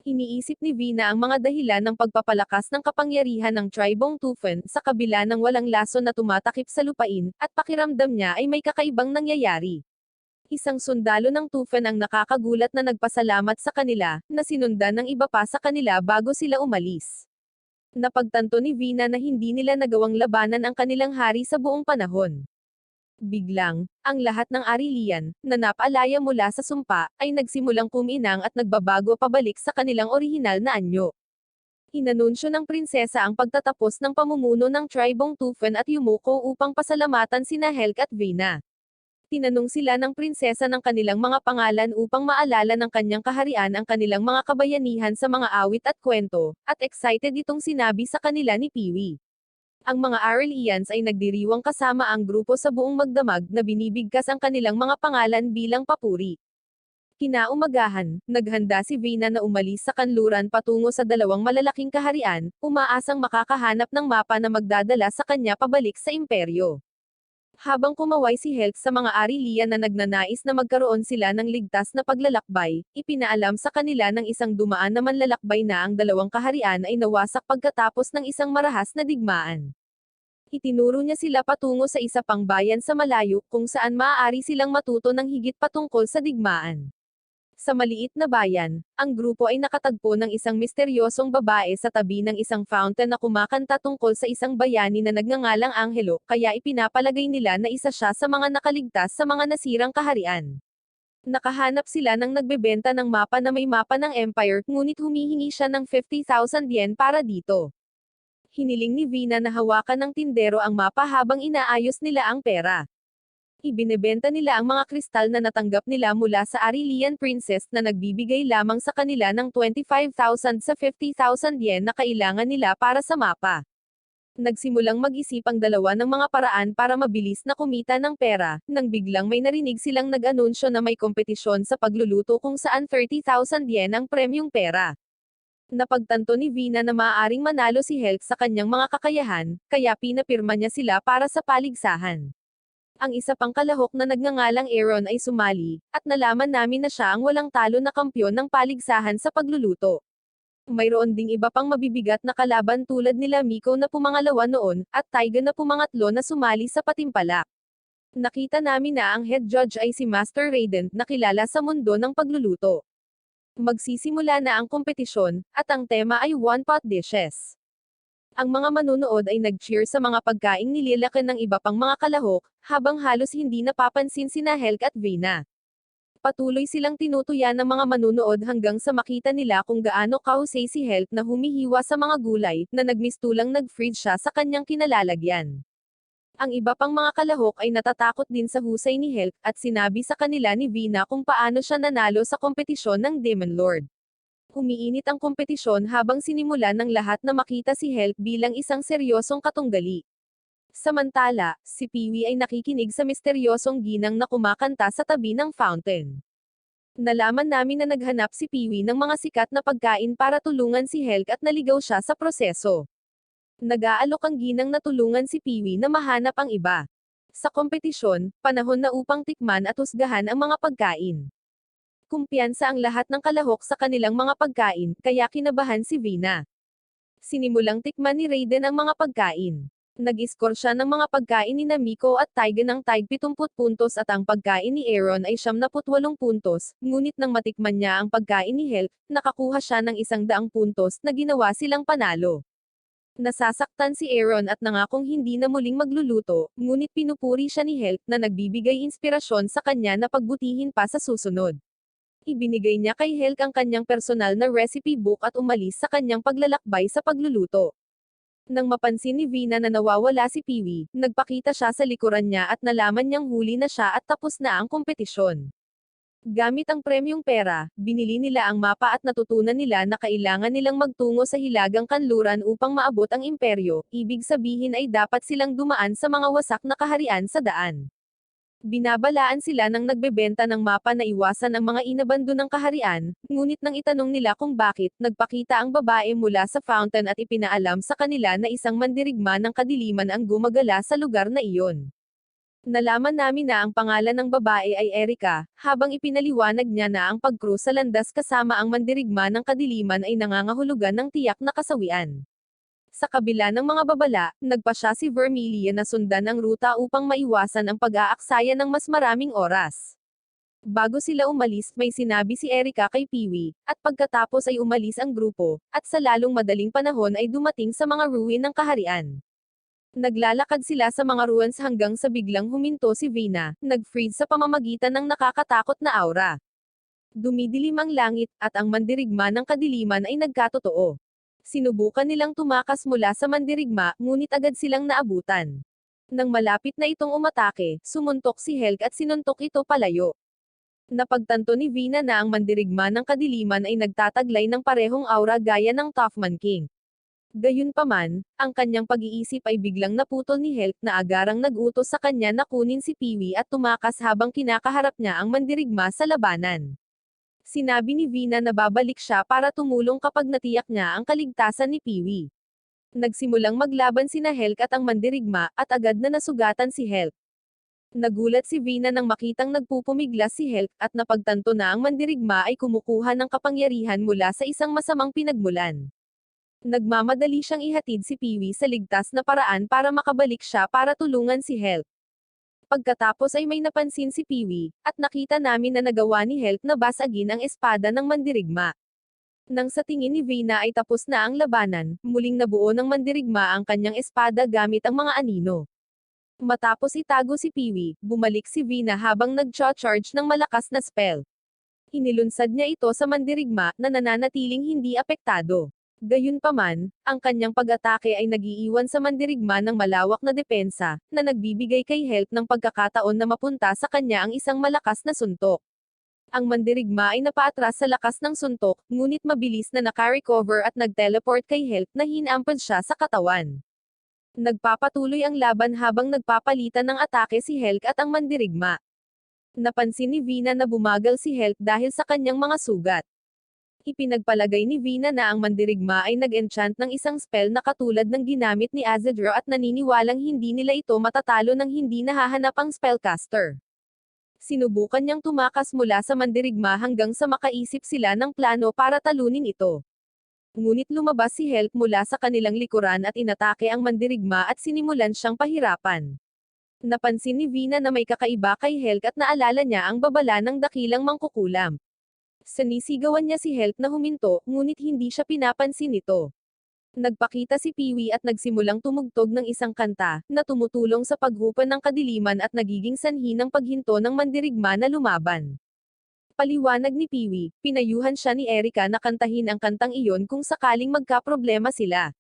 Iniisip ni Vina ang mga dahilan ng pagpapalakas ng kapangyarihan ng Tribong Tufen sa kabila ng walang lason na tumatakip sa lupain, at pakiramdam niya ay may kakaibang nangyayari. Isang sundalo ng Tufen ang nakakagulat na nagpasalamat sa kanila, na sinundan ng iba pa sa kanila bago sila umalis. Napagtanto ni Vina na hindi nila nagawang labanan ang kanilang hari sa buong panahon. Biglang, ang lahat ng Arilian, na napaalaya mula sa sumpa, ay nagsimulang kuminang at nagbabago pabalik sa kanilang orihinal na anyo. Inanunsyo ng prinsesa ang pagtatapos ng pamumuno ng Tribong Tufen at yumuko upang pasalamatan sina Helk at Vina. Tinanong sila ng prinsesa ng kanilang mga pangalan upang maalala ng kanyang kaharian ang kanilang mga kabayanihan sa mga awit at kwento, at excited itong sinabi sa kanila ni Piwi. Ang mga Arelians ay nagdiriwang kasama ang grupo sa buong magdamag na binibigkas ang kanilang mga pangalan bilang papuri. Kinaumagahan, naghanda si Vina na umalis sa kanluran patungo sa dalawang malalaking kaharian, umaasang makakahanap ng mapa na magdadala sa kanya pabalik sa imperyo. Habang kumaway si Helk sa mga Arelian na nagnanais na magkaroon sila ng ligtas na paglalakbay, ipinaalam sa kanila ng isang dumaan na manlalakbay na ang dalawang kaharian ay nawasak pagkatapos ng isang marahas na digmaan. Itinuro niya sila patungo sa isa pang bayan sa malayo, kung saan maaari silang matuto ng higit patungkol sa digmaan. Sa maliit na bayan, ang grupo ay nakatagpo ng isang misteryosong babae sa tabi ng isang fountain na kumakanta tungkol sa isang bayani na nagngangalang Angelo, kaya ipinapalagay nila na isa siya sa mga nakaligtas sa mga nasirang kaharian. Nakahanap sila ng nagbebenta ng mapa na may mapa ng Empire, ngunit humihingi siya ng 50,000 yen para dito. Hiniling ni Vina na hawakan ng tindero ang mapa habang inaayos nila ang pera. Ibinebenta nila ang mga kristal na natanggap nila mula sa Arelian Princess na nagbibigay lamang sa kanila ng 25,000 sa 50,000 yen na kailangan nila para sa mapa. Nagsimulang mag-isip ang dalawa ng mga paraan para mabilis na kumita ng pera, nang biglang may narinig silang nag-anunsyo na may kompetisyon sa pagluluto kung saan 30,000 yen ang premyong pera. Napagtanto ni Vina na maaaring manalo si Helk sa kanyang mga kakayahan, kaya pinapirma niya sila para sa paligsahan. Ang isa pang kalahok na nagngangalang Aaron ay sumali, at nalaman namin na siya ang walang talo na kampyon ng paligsahan sa pagluluto. Mayroon ding iba pang mabibigat na kalaban tulad nila Miko na pumangalawa noon, at Taiga na pumangatlo na sumali sa patimpalak. Nakita namin na ang head judge ay si Master Raiden, na kilala sa mundo ng pagluluto. Magsisimula na ang kompetisyon, at ang tema ay one-pot dishes. Ang mga manunood ay nag-cheer sa mga pagkaing nilalakan ng iba pang mga kalahok, habang halos hindi napapansin sina Helk at Vina. Patuloy silang tinutuya ng mga manunood hanggang sa makita nila kung gaano kahusay si Helk na humihiwa sa mga gulay, na nagmistulang nag-freeze siya sa kanyang kinalalagyan. Ang iba pang mga kalahok ay natatakot din sa husay ni Helk, at sinabi sa kanila ni Vina kung paano siya nanalo sa kompetisyon ng Demon Lord. Umiinit ang kompetisyon habang sinimulan ng lahat na makita si Helk bilang isang seryosong katunggali. Samantala, si Piwi ay nakikinig sa misteryosong ginang na kumakanta sa tabi ng fountain. Nalaman namin na naghanap si Piwi ng mga sikat na pagkain para tulungan si Helk at naligaw siya sa proseso. Nag-aalok ang ginang na tulungan si Piwi na mahanap ang iba. Sa kompetisyon, panahon na upang tikman at husgahan ang mga pagkain. Kumpiyansa ang lahat ng kalahok sa kanilang mga pagkain, kaya kinabahan si Vina. Sinimulang tikman ni Raiden ang mga pagkain. Nag-score siya ng mga pagkain ni Miko at Taiga ng tig 70 puntos at ang pagkain ni Aaron ay 78 puntos, ngunit nang matikman niya ang pagkain ni Helk, nakakuha siya ng 100 puntos na ginawa silang panalo. Nasasaktan si Aaron at nangakong hindi na muling magluluto, ngunit pinupuri siya ni Helk na nagbibigay inspirasyon sa kanya na pagbutihin pa sa susunod. Ibinigay niya kay Helk ang kanyang personal na recipe book at umalis sa kanyang paglalakbay sa pagluluto. Nang mapansin ni Vina na nawawala si Piwi, nagpakita siya sa likuran niya at nalaman niyang huli na siya at tapos na ang kompetisyon. Gamit ang premyong pera, binili nila ang mapa at natutunan nila na kailangan nilang magtungo sa hilagang kanluran upang maabot ang imperyo, ibig sabihin ay dapat silang dumaan sa mga wasak na kaharian sa daan. Binabalaan sila ng nagbebenta ng mapa na iwasan ang mga inabandonang kaharian, ngunit nang itanong nila kung bakit, nagpakita ang babae mula sa fountain at ipinaalam sa kanila na isang mandirigma ng kadiliman ang gumagala sa lugar na iyon. Nalaman namin na ang pangalan ng babae ay Erika, habang ipinaliwanag niya na ang pag-cruise sa landas kasama ang mandirigma ng kadiliman ay nangangahulugan ng tiyak na kasawian. Sa kabila ng mga babala, nagpa siya si Vermilia na sundan ang ruta upang maiwasan ang pag-aaksaya ng mas maraming oras. Bago sila umalis, may sinabi si Erika kay Peewee, at pagkatapos ay umalis ang grupo, at sa lalong madaling panahon ay dumating sa mga ruin ng kaharian. Naglalakad sila sa mga ruins hanggang sa biglang huminto si Vina, nag-freeze sa pamamagitan ng nakakatakot na aura. Dumidilim ang langit, at ang mandirigma ng kadiliman ay nagkatotoo. Sinubukan nilang tumakas mula sa mandirigma, ngunit agad silang naabutan. Nang malapit na itong umatake, sumuntok si Helg at sinuntok ito palayo. Napagtanto ni Vina na ang mandirigma ng kadiliman ay nagtataglay ng parehong aura gaya ng Tough-Man King. Gayunpaman, ang kanyang pag-iisip ay biglang naputol ni Helg na agarang nag-utos sa kanya na kunin si Peewee at tumakas habang kinakaharap niya ang mandirigma sa labanan. Sinabi ni Vina na babalik siya para tumulong kapag natiyak niya ang kaligtasan ni Peewee. Nagsimulang maglaban sina Helg at ang mandirigma, at agad na nasugatan si Helg. Nagulat si Vina nang makitang nagpupumiglas si Helg, at napagtanto na ang mandirigma ay kumukuha ng kapangyarihan mula sa isang masamang pinagmulan. Nagmamadali siyang ihatid si Peewee sa ligtas na paraan para makabalik siya para tulungan si Helg. Pagkatapos ay may napansin si Peewee, at nakita namin na nagawa ni Helg na basagin ang espada ng mandirigma. Nang sa tingin ni Vina ay tapos na ang labanan, muling nabuo ng mandirigma ang kanyang espada gamit ang mga anino. Matapos itago si Peewee, bumalik si Vina habang nag-charge ng malakas na spell. Inilunsad niya ito sa mandirigma, na nananatiling hindi apektado. Gayunpaman, ang kanyang pag-atake ay nagiiwan sa mandirigma ng malawak na depensa, na nagbibigay kay Helg ng pagkakataon na mapunta sa kanya ang isang malakas na suntok. Ang mandirigma ay napaatras sa lakas ng suntok, ngunit mabilis na naka-recover at nag-teleport kay Helg na hinampad siya sa katawan. Nagpapatuloy ang laban habang nagpapalitan ng atake si Helg at ang mandirigma. Napansin ni Vina na bumagal si Helg dahil sa kanyang mga sugat. Ipinagpalagay ni Vina na ang mandirigma ay nag-enchant ng isang spell na katulad ng ginamit ni Azadra at naniniwalang hindi nila ito matatalo nang hindi nahahanap ang spellcaster. Sinubukan niyang tumakas mula sa mandirigma hanggang sa makaisip sila ng plano para talunin ito. Ngunit lumabas si Helg mula sa kanilang likuran at inatake ang mandirigma at sinimulan siyang pahirapan. Napansin ni Vina na may kakaiba kay Helg at naalala niya ang babala ng dakilang mangkukulam. Sinisigawan niya si Helg na huminto, ngunit hindi siya pinapansin nito. Nagpakita si Peewee at nagsimulang tumugtog ng isang kanta, na tumutulong sa paghupan ng kadiliman at nagiging sanhi ng paghinto ng mandirigma na lumaban. Paliwanag ni Peewee, pinayuhan siya ni Erika na kantahin ang kantang iyon kung sakaling magkaproblema sila.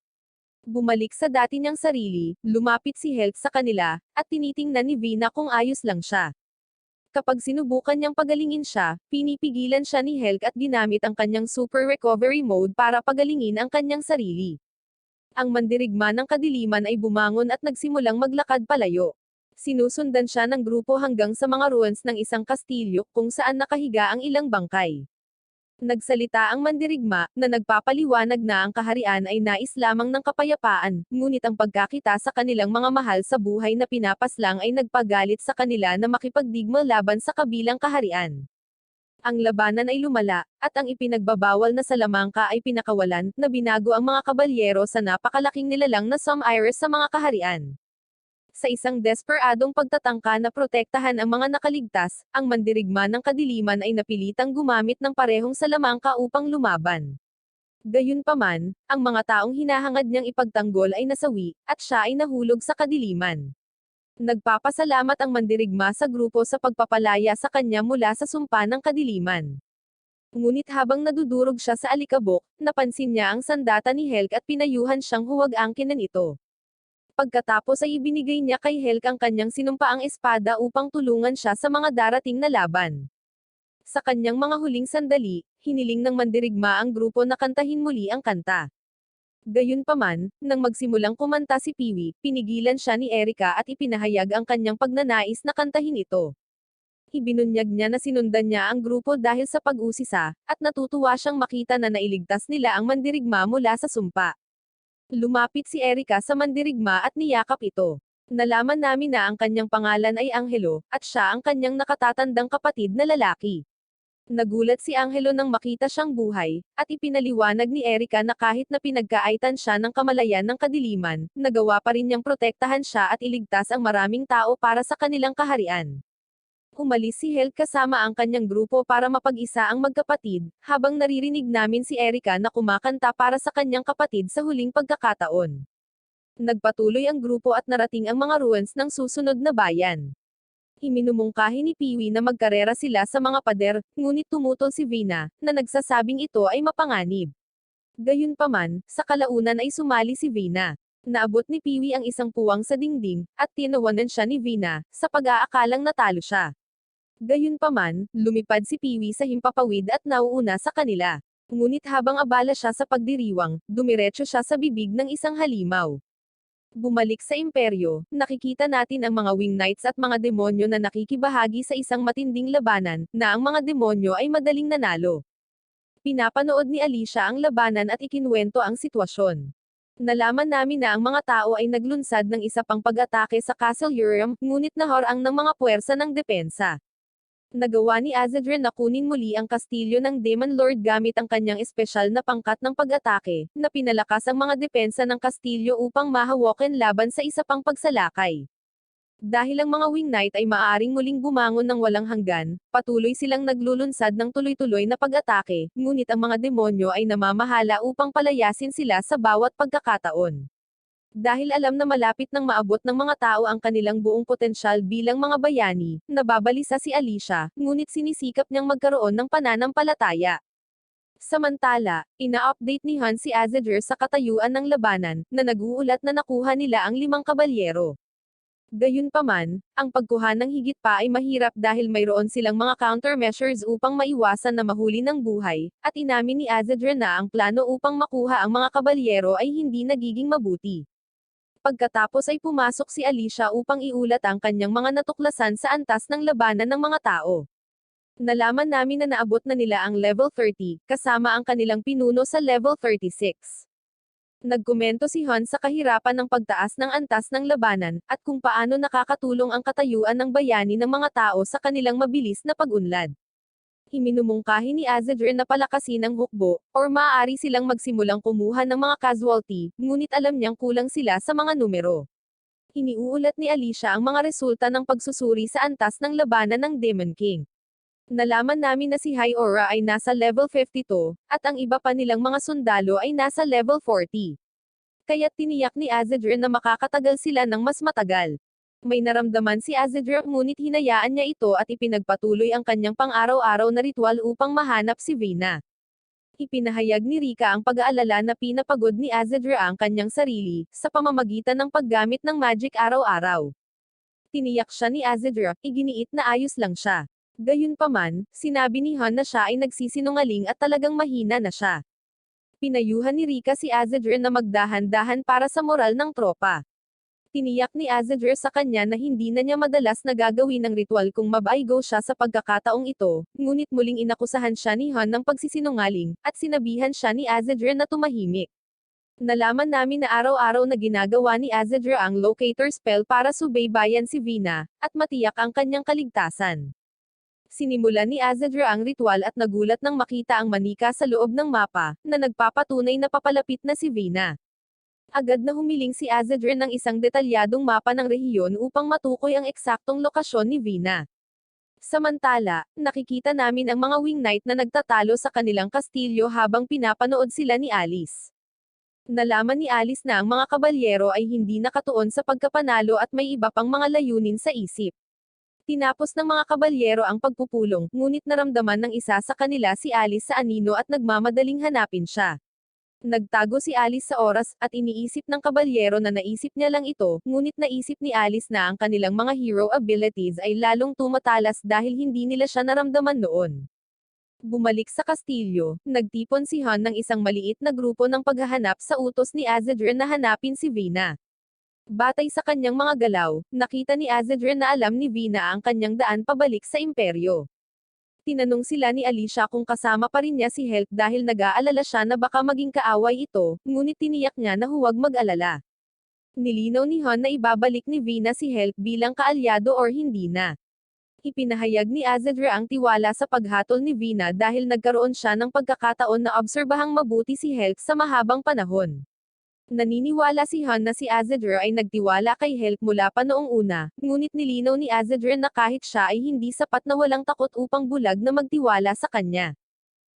Bumalik sa dati niyang sarili, lumapit si Helg sa kanila, at tinitingnan ni Vina kung ayos lang siya. Kapag sinubukan niyang pagalingin siya, pinipigilan siya ni Helg at ginamit ang kanyang super recovery mode para pagalingin ang kanyang sarili. Ang mandirigma ng kadiliman ay bumangon at nagsimulang maglakad palayo. Sinusundan siya ng grupo hanggang sa mga ruins ng isang kastilyo kung saan nakahiga ang ilang bangkay. Nagsalita ang mandirigma, na nagpapaliwanag na ang kaharian ay nais lamang ng kapayapaan, ngunit ang pagkakita sa kanilang mga mahal sa buhay na pinapaslang ay nagpagalit sa kanila na makipagdigma laban sa kabilang kaharian. Ang labanan ay lumala, at ang ipinagbabawal na salamangka ay pinakawalan, na binago ang mga kabalyero sa napakalaking nilalang na Some-Iris sa mga kaharian. Sa isang desperadong pagtatangka na protektahan ang mga nakaligtas, ang mandirigma ng kadiliman ay napilitang gumamit ng parehong salamangka upang lumaban. Gayunpaman, ang mga taong hinahangad niyang ipagtanggol ay nasawi, at siya ay nahulog sa kadiliman. Nagpapasalamat ang mandirigma sa grupo sa pagpapalaya sa kanya mula sa sumpa ng kadiliman. Ngunit habang nadudurog siya sa alikabok, napansin niya ang sandata ni Helg at pinayuhan siyang huwag angkinan ito. Pagkatapos ay ibinigay niya kay Helg ang kanyang sinumpaang espada upang tulungan siya sa mga darating na laban. Sa kanyang mga huling sandali, hiniling ng mandirigma ang grupo na kantahin muli ang kanta. Gayunpaman, nang magsimulang kumanta si Peewee, pinigilan siya ni Erica at ipinahayag ang kanyang pagnanais na kantahin ito. Ibinunyag niya na sinundan niya ang grupo dahil sa pag-usisa, at natutuwa siyang makita na nailigtas nila ang mandirigma mula sa sumpa. Lumapit si Erica sa mandirigma at niyakap ito. Nalaman namin na ang kanyang pangalan ay Angelo, at siya ang kanyang nakatatandang kapatid na lalaki. Nagulat si Angelo nang makita siyang buhay, at ipinaliwanag ni Erica na kahit na pinagkaaitan siya ng kamalayan ng kadiliman, nagawa pa rin niyang protektahan siya at iligtas ang maraming tao para sa kanilang kaharian. Umalis si Held kasama ang kanyang grupo para mapag-isa ang magkapatid, habang naririnig namin si Erica na kumakanta para sa kanyang kapatid sa huling pagkakataon. Nagpatuloy ang grupo at narating ang mga ruins ng susunod na bayan. Iminumungkahi ni Peewee na magkarera sila sa mga pader, ngunit tumutol si Vina, na nagsasabing ito ay mapanganib. Gayunpaman, sa kalaunan ay sumali si Vina. Naabot ni Peewee ang isang puwang sa dingding, at tinawanan siya ni Vina, sa pag-aakalang natalo siya. Gayunpaman, lumipad si Peewee sa himpapawid at nauuna sa kanila. Ngunit habang abala siya sa pagdiriwang, dumiretso siya sa bibig ng isang halimaw. Bumalik sa imperyo, nakikita natin ang mga wing knights at mga demonyo na nakikibahagi sa isang matinding labanan, na ang mga demonyo ay madaling nanalo. Pinapanood ni Alicia ang labanan at ikinwento ang sitwasyon. Nalaman namin na ang mga tao ay naglunsad ng isa pang pag-atake sa Castle Urim, ngunit nahorang ng mga puwersa ng depensa. Nagawa ni Azedren na kunin muli ang kastilyo ng Demon Lord gamit ang kanyang espesyal na pangkat ng pag-atake, na pinalakas ang mga depensa ng kastilyo upang mahawakan laban sa isa pang pagsalakay. Dahil ang mga Wing Knight ay maaaring muling bumangon ng walang hanggan, patuloy silang naglulunsad ng tuloy-tuloy na pag-atake, ngunit ang mga demonyo ay namamahala upang palayasin sila sa bawat pagkakataon. Dahil alam na malapit nang maabot ng mga tao ang kanilang buong potensyal bilang mga bayani, nababalisa si Alicia, ngunit sinisikap niyang magkaroon ng pananampalataya. Samantala, ina-update ni Han si Azedre sa katayuan ng labanan, na nag-uulat na nakuha nila ang 5 kabalyero. Gayunpaman, ang pagkuha ng higit pa ay mahirap dahil mayroon silang mga countermeasures upang maiwasan na mahuli ng buhay, at inamin ni Azedre na ang plano upang makuha ang mga kabalyero ay hindi nagiging mabuti. Pagkatapos ay pumasok si Alicia upang iulat ang kanyang mga natuklasan sa antas ng labanan ng mga tao. Nalaman namin na naabot na nila ang level 30, kasama ang kanilang pinuno sa level 36. Nagkomento si Han sa kahirapan ng pagtaas ng antas ng labanan, at kung paano nakakatulong ang katayuan ng bayani ng mga tao sa kanilang mabilis na pag-unlad. Iminumungkahi ni Azedre na palakasin ang hukbo, or maaari silang magsimulang kumuha ng mga casualty, ngunit alam niyang kulang sila sa mga numero. Iniuulat ni Alicia ang mga resulta ng pagsusuri sa antas ng labanan ng Demon King. Nalaman namin na si High Aura ay nasa level 52, at ang iba pa nilang mga sundalo ay nasa level 40. Kaya't tiniyak ni Azedre na makakatagal sila ng mas matagal. May naramdaman si Azedre ngunit hinayaan niya ito at ipinagpatuloy ang kanyang pang-araw-araw na ritual upang mahanap si Vina. Ipinahayag ni Rika ang pag-aalala na pinapagod ni Azedre ang kanyang sarili, sa pamamagitan ng paggamit ng magic araw-araw. Tiniyak siya ni Azedre, iginiit na ayos lang siya. Gayunpaman, sinabi ni Han na siya ay nagsisinungaling at talagang mahina na siya. Pinayuhan ni Rika si Azedre na magdahan-dahan para sa moral ng tropa. Tiniyak ni Azedre sa kanya na hindi na niya madalas na gagawin ang ritual kung mabaigo siya sa pagkakataong ito, ngunit muling inakusahan siya ni Han ng pagsisinungaling, at sinabihan siya ni Azedre na tumahimik. Nalaman namin na araw-araw na ginagawa ni Azedre ang locator spell para subaybayan si Vina, at matiyak ang kanyang kaligtasan. Sinimulan ni Azedre ang ritual at nagulat nang makita ang manika sa loob ng mapa, na nagpapatunay na papalapit na si Vina. Agad na humiling si Azedre ng isang detalyadong mapa ng rehiyon upang matukoy ang eksaktong lokasyon ni Vina. Samantala, nakikita namin ang mga Wing Knight na nagtatalo sa kanilang kastilyo habang pinapanood sila ni Alice. Nalaman ni Alice na ang mga kabalyero ay hindi nakatuon sa pagkapanalo at may iba pang mga layunin sa isip. Tinapos ng mga kabalyero ang pagpupulong, ngunit naramdaman ng isa sa kanila si Alice sa anino at nagmamadaling hanapin siya. Nagtago si Alice sa oras, at iniisip ng kabalyero na naisip niya lang ito, ngunit naisip ni Alice na ang kanilang mga hero abilities ay lalong tumatalas dahil hindi nila siya naramdaman noon. Bumalik sa kastilyo, nagtipon si Han ng isang maliit na grupo ng paghahanap sa utos ni Azedren na hanapin si Vina. Batay sa kanyang mga galaw, nakita ni Azedren na alam ni Vina ang kanyang daan pabalik sa imperyo. Tinanong sila ni Alicia kung kasama pa rin niya si Helk dahil nag-aalala siya na baka maging kaaway ito, ngunit tiniyak niya na huwag mag-alala. Nilinaw ni Han na ibabalik ni Vina si Helk bilang kaalyado or hindi na. Ipinahayag ni Azedra ang tiwala sa paghatol ni Vina dahil nagkaroon siya ng pagkakataon na obserbahang mabuti si Helk sa mahabang panahon. Naniniwala si Han na si Azedra ay nagtiwala kay Helk mula pa noong una, ngunit nilinaw ni Azedra na kahit siya ay hindi sapat na walang takot upang bulag na magtiwala sa kanya.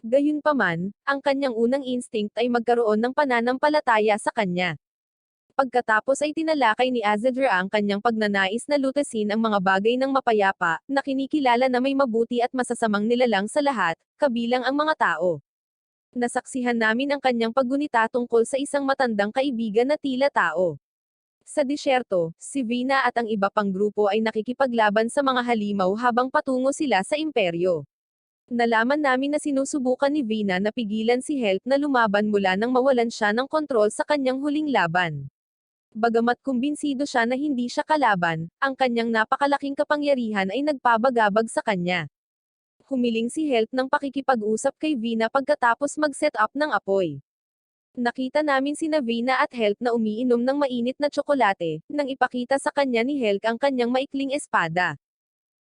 Gayunpaman, ang kanyang unang instinct ay magkaroon ng pananampalataya sa kanya. Pagkatapos ay tinalakay ni Azedra ang kanyang pagnanais na lutasin ang mga bagay ng mapayapa, na kinikilala na may mabuti at masasamang nilalang sa lahat, kabilang ang mga tao. Nasaksihan namin ang kanyang paggunita tungkol sa isang matandang kaibigan na tila tao. Sa disyerto, si Vina at ang iba pang grupo ay nakikipaglaban sa mga halimaw habang patungo sila sa imperyo. Nalaman namin na sinusubukan ni Vina na pigilan si Helk na lumaban mula nang mawalan siya ng kontrol sa kanyang huling laban. Bagamat kumbinsido siya na hindi siya kalaban, ang kanyang napakalaking kapangyarihan ay nagpabagabag sa kanya. Humiling si Helk ng pakikipag-usap kay Vina pagkatapos mag-set up ng apoy. Nakita namin sina Vina at Helk na umiinom ng mainit na tsokolate, nang ipakita sa kanya ni Helk ang kanyang maikling espada.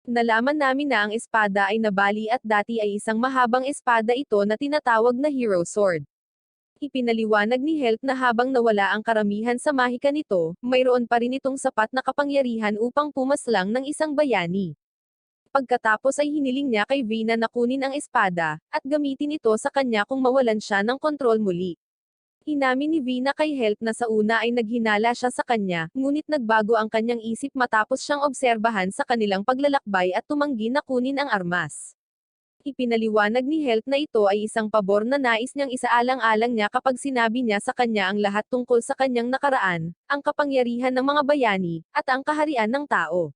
Nalaman namin na ang espada ay nabali at dati ay isang mahabang espada ito na tinatawag na Hero Sword. Ipinaliwanag ni Helk na habang nawala ang karamihan sa mahika nito, mayroon pa rin itong sapat na kapangyarihan upang pumaslang ng isang bayani. Pagkatapos ay hiniling niya kay Vina na kunin ang espada, at gamitin ito sa kanya kung mawalan siya ng kontrol muli. Inamin ni Vina kay Helk na sa una ay naghinala siya sa kanya, ngunit nagbago ang kanyang isip matapos siyang obserbahan sa kanilang paglalakbay at tumanggi na kunin ang armas. Ipinaliwanag ni Helk na ito ay isang pabor na nais niyang isaalang-alang niya kapag sinabi niya sa kanya ang lahat tungkol sa kanyang nakaraan, ang kapangyarihan ng mga bayani, at ang kaharian ng tao.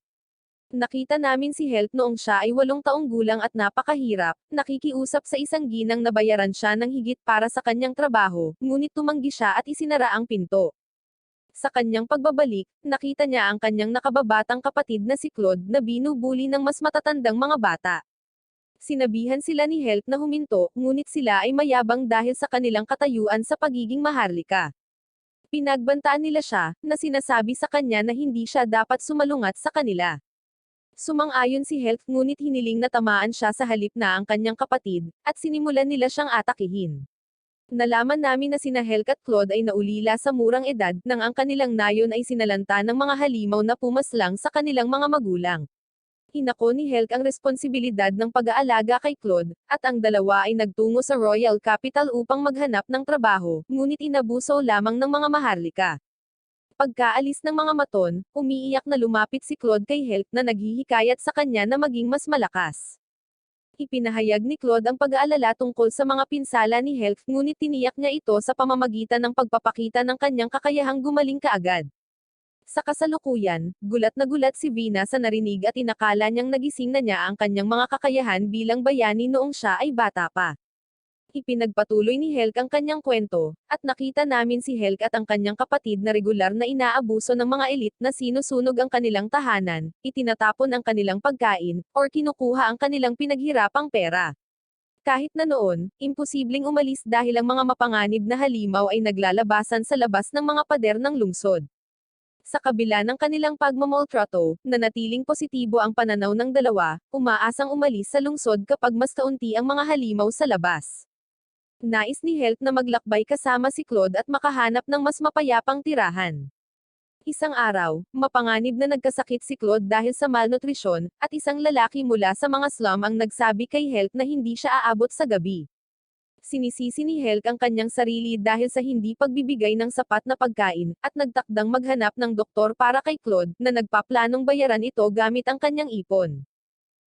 Nakita namin si Helk noong siya ay 8 taong gulang at napakahirap, nakikiusap sa isang ginang na bayaran siya ng higit para sa kanyang trabaho, ngunit tumanggi siya at isinara ang pinto. Sa kanyang pagbabalik, nakita niya ang kanyang nakababatang kapatid na si Claude na binubuli ng mas matatandang mga bata. Sinabihan sila ni Helk na huminto, ngunit sila ay mayabang dahil sa kanilang katayuan sa pagiging maharlika. Pinagbantaan nila siya, na sinasabi sa kanya na hindi siya dapat sumalungat sa kanila. Sumang-ayon si Helk ngunit hiniling na tamaan siya sa halip na ang kanyang kapatid, at sinimulan nila siyang atakihin. Nalaman namin na sina Helk at Claude ay naulila sa murang edad, nang ang kanilang nayon ay sinalanta ng mga halimaw na pumaslang sa kanilang mga magulang. Hinako ni Helk ang responsibilidad ng pag-aalaga kay Claude, at ang dalawa ay nagtungo sa Royal Capital upang maghanap ng trabaho, ngunit inabuso lamang ng mga maharlika. Pagkaalis ng mga maton, umiiyak na lumapit si Claude kay Helk na naghihikayat sa kanya na maging mas malakas. Ipinahayag ni Claude ang pag-aalala tungkol sa mga pinsala ni Helk, ngunit tiniyak niya ito sa pamamagitan ng pagpapakita ng kanyang kakayahang gumaling kaagad. Sa kasalukuyan, gulat na gulat si Vina sa narinig at inakala niyang nagising na niya ang kanyang mga kakayahan bilang bayani noong siya ay bata pa. Ipinagpatuloy ni Helk ang kanyang kwento, at nakita namin si Helk at ang kanyang kapatid na regular na inaabuso ng mga elit na sinusunog ang kanilang tahanan, itinatapon ang kanilang pagkain, or kinukuha ang kanilang pinaghirapang pera. Kahit na noon, imposibleng umalis dahil ang mga mapanganib na halimaw ay naglalabasan sa labas ng mga pader ng lungsod. Sa kabila ng kanilang pagmamoltrato, nanatiling positibo ang pananaw ng dalawa, umaasang umalis sa lungsod kapag mas kaunti ang mga halimaw sa labas. Nais ni Helk na maglakbay kasama si Claude at makahanap ng mas mapayapang tirahan. Isang araw, mapanganib na nagkasakit si Claude dahil sa malnutrisyon, at isang lalaki mula sa mga slum ang nagsabi kay Helk na hindi siya aabot sa gabi. Sinisisi ni Helk ang kanyang sarili dahil sa hindi pagbibigay ng sapat na pagkain, at nagtakdang maghanap ng doktor para kay Claude, na nagpaplanong bayaran ito gamit ang kanyang ipon.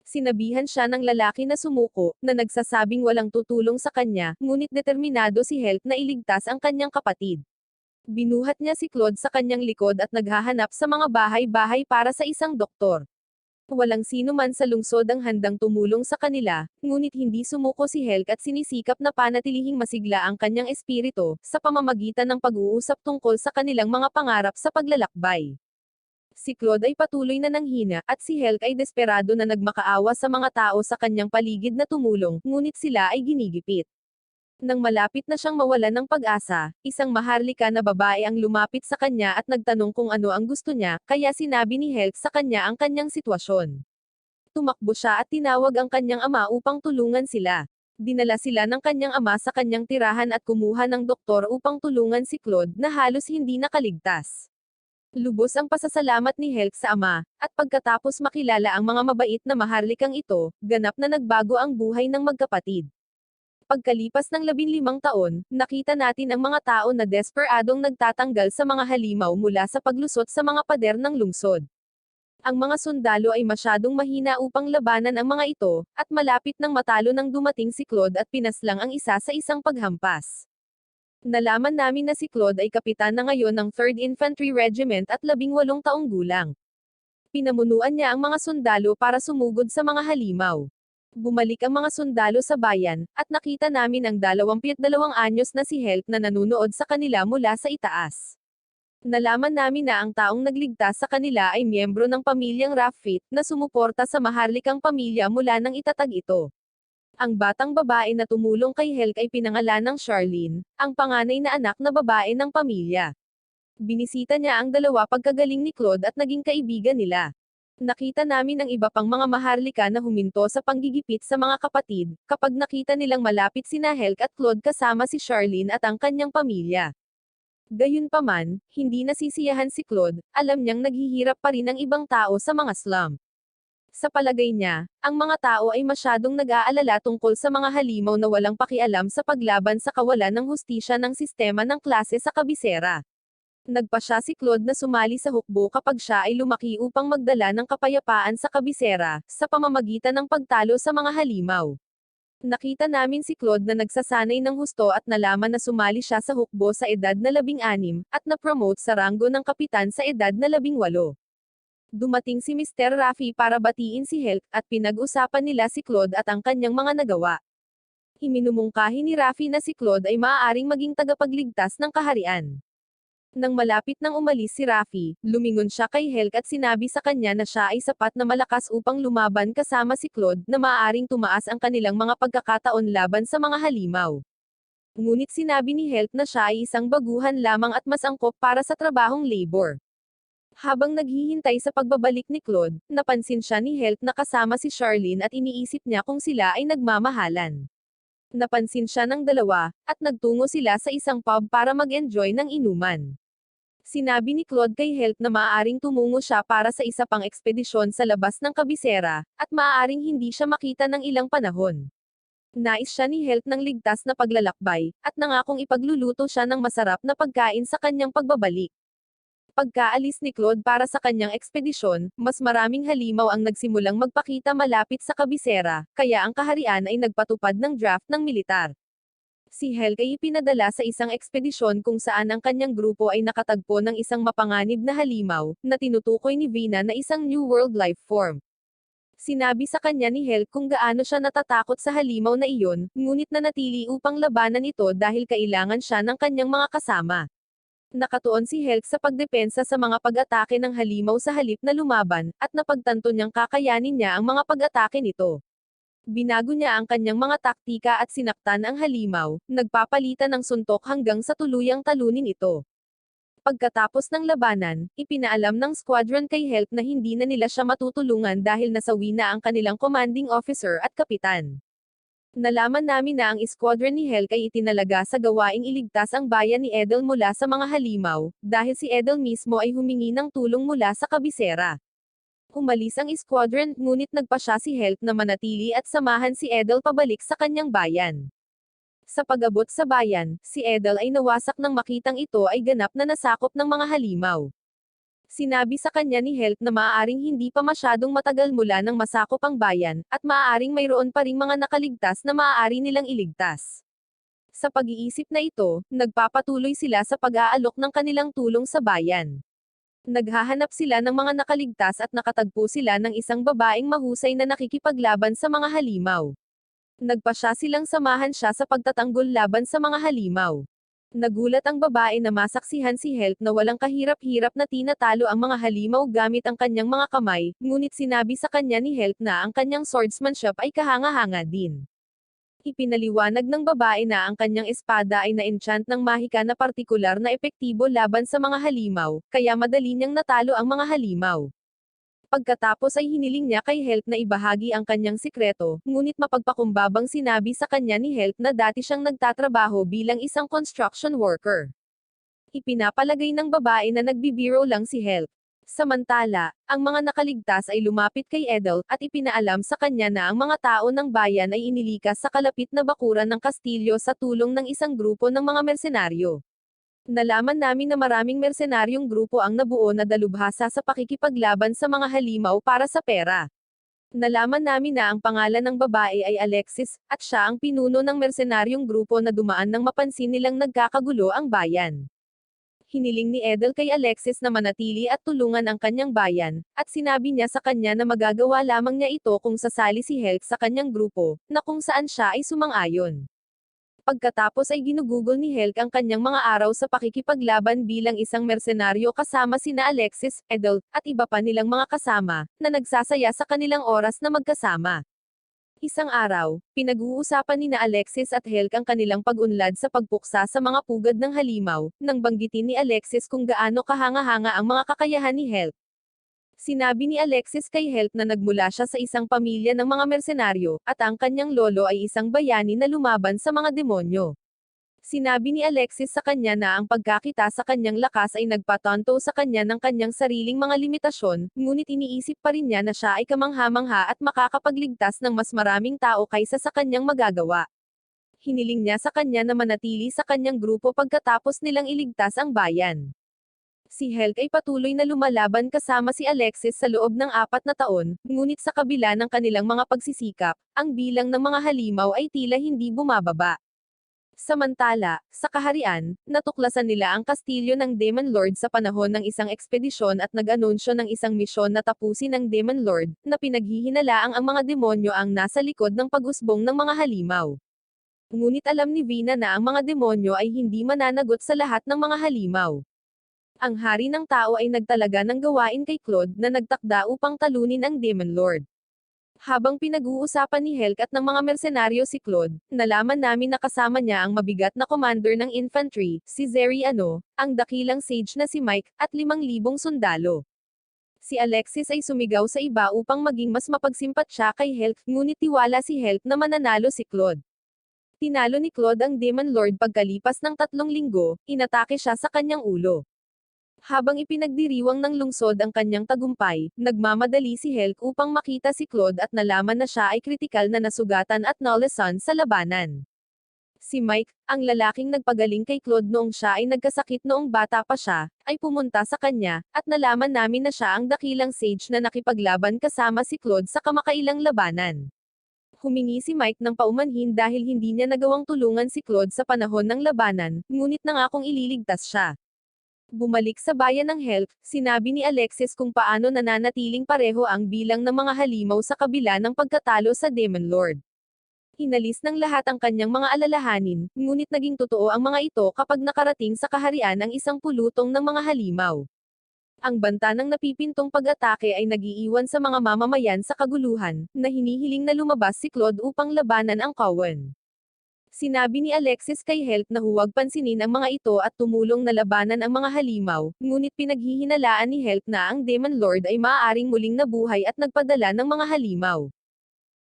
Sinabihan siya ng lalaki na sumuko, na nagsasabing walang tutulong sa kanya, ngunit determinado si Helk na iligtas ang kanyang kapatid. Binuhat niya si Claude sa kanyang likod at naghahanap sa mga bahay-bahay para sa isang doktor. Walang sino man sa lungsod ang handang tumulong sa kanila, ngunit hindi sumuko si Helk at sinisikap na panatilihing masigla ang kanyang espiritu, sa pamamagitan ng pag-uusap tungkol sa kanilang mga pangarap sa paglalakbay. Si Claude ay patuloy na nanghina, at si Helk ay desperado na nagmakaawa sa mga tao sa kanyang paligid na tumulong, ngunit sila ay ginigipit. Nang malapit na siyang mawalan ng pag-asa, isang maharlika na babae ang lumapit sa kanya at nagtanong kung ano ang gusto niya, kaya sinabi ni Helk sa kanya ang kanyang sitwasyon. Tumakbo siya at tinawag ang kanyang ama upang tulungan sila. Dinala sila ng kanyang ama sa kanyang tirahan at kumuha ng doktor upang tulungan si Claude na halos hindi nakaligtas. Lubos ang pasasalamat ni Helk sa ama, at pagkatapos makilala ang mga mabait na maharlikang ito, ganap na nagbago ang buhay ng magkapatid. Pagkalipas ng 15 taon, nakita natin ang mga tao na desperadong nagtatanggal sa mga halimaw mula sa paglusot sa mga pader ng lungsod. Ang mga sundalo ay masyadong mahina upang labanan ang mga ito, at malapit nang matalo nang dumating si Claude at pinaslang ang isa sa isang paghampas. Nalaman namin na si Claude ay kapitan na ngayon ng 3rd Infantry Regiment at 18 taong gulang. Pinamunuan niya ang mga sundalo para sumugod sa mga halimaw. Bumalik ang mga sundalo sa bayan, at nakita namin ang 22 anyos na si Helk na nanunood sa kanila mula sa itaas. Nalaman namin na ang taong nagligtas sa kanila ay miyembro ng pamilyang Raffit, na sumuporta sa maharlikang pamilya mula nang itatag ito. Ang batang babae na tumulong kay Helk ay pinangalan ng Charlene, ang panganay na anak na babae ng pamilya. Binisita niya ang dalawa pagkagaling ni Claude at naging kaibigan nila. Nakita namin ang iba pang mga maharlika na huminto sa panggigipit sa mga kapatid, kapag nakita nilang malapit sina Helk at Claude kasama si Charlene at ang kanyang pamilya. Gayunpaman, hindi nasisiyahan si Claude, alam niyang naghihirap pa rin ang ibang tao sa mga slum. Sa palagay niya, ang mga tao ay masyadong nag-aalala tungkol sa mga halimaw na walang pakialam sa paglaban sa kawalan ng hustisya ng sistema ng klase sa kabisera. Nagpasya si Claude na sumali sa hukbo kapag siya ay lumaki upang magdala ng kapayapaan sa kabisera, sa pamamagitan ng pagtalo sa mga halimaw. Nakita namin si Claude na nagsasanay ng husto at nalaman na sumali siya sa hukbo sa edad na 16, at na-promote sa ranggo ng kapitan sa edad na 18. Dumating si Mr. Rafi para batiin si Helk, at pinag-usapan nila si Claude at ang kanyang mga nagawa. Iminumungkahi ni Rafi na si Claude ay maaaring maging tagapagligtas ng kaharian. Nang malapit nang umalis si Rafi, lumingon siya kay Helk at sinabi sa kanya na siya ay sapat na malakas upang lumaban kasama si Claude, na maaaring tumaas ang kanilang mga pagkakataon laban sa mga halimaw. Ngunit sinabi ni Helk na siya ay isang baguhan lamang at mas angkop para sa trabahong labor. Habang naghihintay sa pagbabalik ni Claude, napansin siya ni Helk na kasama si Charlene at iniisip niya kung sila ay nagmamahalan. Napansin siya ng dalawa, at nagtungo sila sa isang pub para mag-enjoy ng inuman. Sinabi ni Claude kay Helk na maaaring tumungo siya para sa isa pang ekspedisyon sa labas ng kabisera, at maaaring hindi siya makita ng ilang panahon. Nais siya ni Helk ng ligtas na paglalakbay, at nangakong ipagluluto siya ng masarap na pagkain sa kanyang pagbabalik. Pagkaalis ni Claude para sa kanyang ekspedisyon, mas maraming halimaw ang nagsimulang magpakita malapit sa kabisera, kaya ang kaharian ay nagpatupad ng draft ng militar. Si Helk ay ipinadala sa isang ekspedisyon kung saan ang kanyang grupo ay nakatagpo ng isang mapanganib na halimaw, na tinutukoy ni Vina na isang New World life form. Sinabi sa kanya ni Helk kung gaano siya natatakot sa halimaw na iyon, ngunit nanatili upang labanan ito dahil kailangan siya ng kanyang mga kasama. Nakatuon si Helk sa pagdepensa sa mga pag-atake ng halimaw sa halip na lumaban, at napagtanto niyang kakayanin niya ang mga pag-atake nito. Binago niya ang kanyang mga taktika at sinaktan ang halimaw, nagpapalitan ng suntok hanggang sa tuluyang talunin ito. Pagkatapos ng labanan, ipinaalam ng squadron kay Helk na hindi na nila siya matutulungan dahil nasawi na ang kanilang commanding officer at kapitan. Nalaman namin na ang squadron ni Helk ay itinalaga sa gawaing iligtas ang bayan ni Edel mula sa mga halimaw, dahil si Edel mismo ay humingi ng tulong mula sa kabisera. Umalis ang squadron, ngunit nagpasya si Helk na manatili at samahan si Edel pabalik sa kanyang bayan. Sa pag-abot sa bayan, si Edel ay nawasak nang makitang ito ay ganap na nasakop ng mga halimaw. Sinabi sa kanya ni Helk na maaaring hindi pa masyadong matagal mula nang masakop ang bayan, at maaaring mayroon pa ring mga nakaligtas na maaari nilang iligtas. Sa pag-iisip na ito, nagpapatuloy sila sa pag-aalok ng kanilang tulong sa bayan. Naghahanap sila ng mga nakaligtas at nakatagpo sila ng isang babaeng mahusay na nakikipaglaban sa mga halimaw. Nagpasya silang samahan siya sa pagtatanggol laban sa mga halimaw. Nagulat ang babae na masaksihan si Helk na walang kahirap-hirap na tinatalo ang mga halimaw gamit ang kanyang mga kamay, ngunit sinabi sa kanya ni Helk na ang kanyang swordsmanship ay kahanga-hanga din. Ipinaliwanag ng babae na ang kanyang espada ay na-enchant ng mahika na partikular na epektibo laban sa mga halimaw, kaya madali niyang natalo ang mga halimaw. Pagkatapos ay hiniling niya kay Helk na ibahagi ang kanyang sikreto, ngunit mapagpakumbabang sinabi sa kanya ni Helk na dati siyang nagtatrabaho bilang isang construction worker. Ipinapalagay ng babae na nagbibiro lang si Helk. Samantala, ang mga nakaligtas ay lumapit kay Edel, at ipinaalam sa kanya na ang mga tao ng bayan ay inilikas sa kalapit na bakuran ng kastilyo sa tulong ng isang grupo ng mga mersenaryo. Nalaman namin na maraming mersenaryong grupo ang nabuo na dalubhasa sa pakikipaglaban sa mga halimaw para sa pera. Nalaman namin na ang pangalan ng babae ay Alexis, at siya ang pinuno ng mersenaryong grupo na dumaan nang mapansin nilang nagkakagulo ang bayan. Hiniling ni Edel kay Alexis na manatili at tulungan ang kanyang bayan, at sinabi niya sa kanya na magagawa lamang niya ito kung sasali si Helk sa kanyang grupo, na kung saan siya ay sumang-ayon. Pagkatapos ay ginugugol ni Helk ang kanyang mga araw sa pakikipaglaban bilang isang mersenaryo kasama sina Alexis, Edel, at iba pa nilang mga kasama, na nagsasaya sa kanilang oras na magkasama. Isang araw, pinag-uusapan ni na Alexis at Helk ang kanilang pag-unlad sa pagpuksa sa mga pugad ng halimaw, nang banggitin ni Alexis kung gaano kahanga-hanga ang mga kakayahan ni Helk. Sinabi ni Alexis kay Helk na nagmula siya sa isang pamilya ng mga mersenaryo, at ang kanyang lolo ay isang bayani na lumaban sa mga demonyo. Sinabi ni Alexis sa kanya na ang pagkakita sa kanyang lakas ay nagpatanto sa kanya ng kanyang sariling mga limitasyon, ngunit iniisip pa rin niya na siya ay kamangha-mangha at makakapagligtas ng mas maraming tao kaysa sa kanyang magagawa. Hiniling niya sa kanya na manatili sa kanyang grupo pagkatapos nilang iligtas ang bayan. Si Helk ay patuloy na lumalaban kasama si Alexis sa loob ng 4 na taon, ngunit sa kabila ng kanilang mga pagsisikap, ang bilang ng mga halimaw ay tila hindi bumababa. Samantala, sa kaharian, natuklasan nila ang kastilyo ng Demon Lord sa panahon ng isang ekspedisyon at nag-anunsyo ng isang misyon na tapusin ng Demon Lord, na pinaghihinalaang ang mga demonyo ang nasa likod ng pag-usbong ng mga halimaw. Ngunit alam ni Vina na ang mga demonyo ay hindi mananagot sa lahat ng mga halimaw. Ang hari ng tao ay nagtalaga ng gawain kay Claude na nagtakda upang talunin ang Demon Lord. Habang pinag-uusapan ni Helk at ng mga mersenaryo si Claude, nalaman namin na kasama niya ang mabigat na commander ng infantry, si Zeri Ano, ang dakilang sage na si Mike, at 5,000 sundalo. Si Alexis ay sumigaw sa iba upang maging mas mapagsimpat siya kay Helk, ngunit tiwala si Helk na mananalo si Claude. Tinalo ni Claude ang Demon Lord pagkalipas ng 3 linggo, inatake siya sa kanyang ulo. Habang ipinagdiriwang ng lungsod ang kanyang tagumpay, nagmamadali si Helk upang makita si Claude at nalaman na siya ay kritikal na nasugatan at nalusan sa labanan. Si Mike, ang lalaking nagpagaling kay Claude noong siya ay nagkasakit noong bata pa siya, ay pumunta sa kanya, at nalaman namin na siya ang dakilang sage na nakipaglaban kasama si Claude sa kamakailang labanan. Humingi si Mike ng paumanhin dahil hindi niya nagawang tulungan si Claude sa panahon ng labanan, ngunit nangakong ililigtas siya. Bumalik sa bayan ng Helk, sinabi ni Alexis kung paano nananatiling pareho ang bilang ng mga halimaw sa kabila ng pagkatalo sa Demon Lord. Inalis ng lahat ang kanyang mga alalahanin, ngunit naging totoo ang mga ito kapag nakarating sa kaharian ang isang pulutong ng mga halimaw. Ang banta ng napipintong pag-atake ay nagiiwan sa mga mamamayan sa kaguluhan, na hinihiling na lumabas si Claude upang labanan ang Cowan. Sinabi ni Alexis kay Helk na huwag pansinin ang mga ito at tumulong na labanan ang mga halimaw, ngunit pinaghihinalaan ni Helk na ang Demon Lord ay maaaring muling nabuhay at nagpadala ng mga halimaw.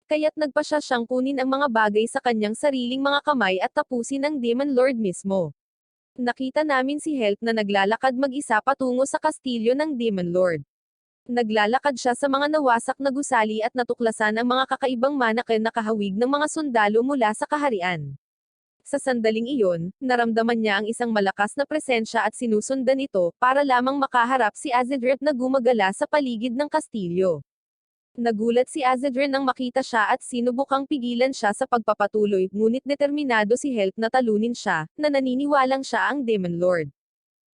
Kaya't nagpasya siyang kunin ang mga bagay sa kanyang sariling mga kamay at tapusin ang Demon Lord mismo. Nakita namin si Helk na naglalakad mag-isa patungo sa kastilyo ng Demon Lord. Naglalakad siya sa mga nawasak na gusali at natuklasan ang mga kakaibang manakil na kahawig ng mga sundalo mula sa kaharian. Sa sandaling iyon, naramdaman niya ang isang malakas na presensya at sinusundan ito, para lamang makaharap si Azedrip na gumagala sa paligid ng kastilyo. Nagulat si Azedrip nang makita siya at sinubukang pigilan siya sa pagpapatuloy, ngunit determinado si Helk na talunin siya, na naniniwalang siya ang Demon Lord.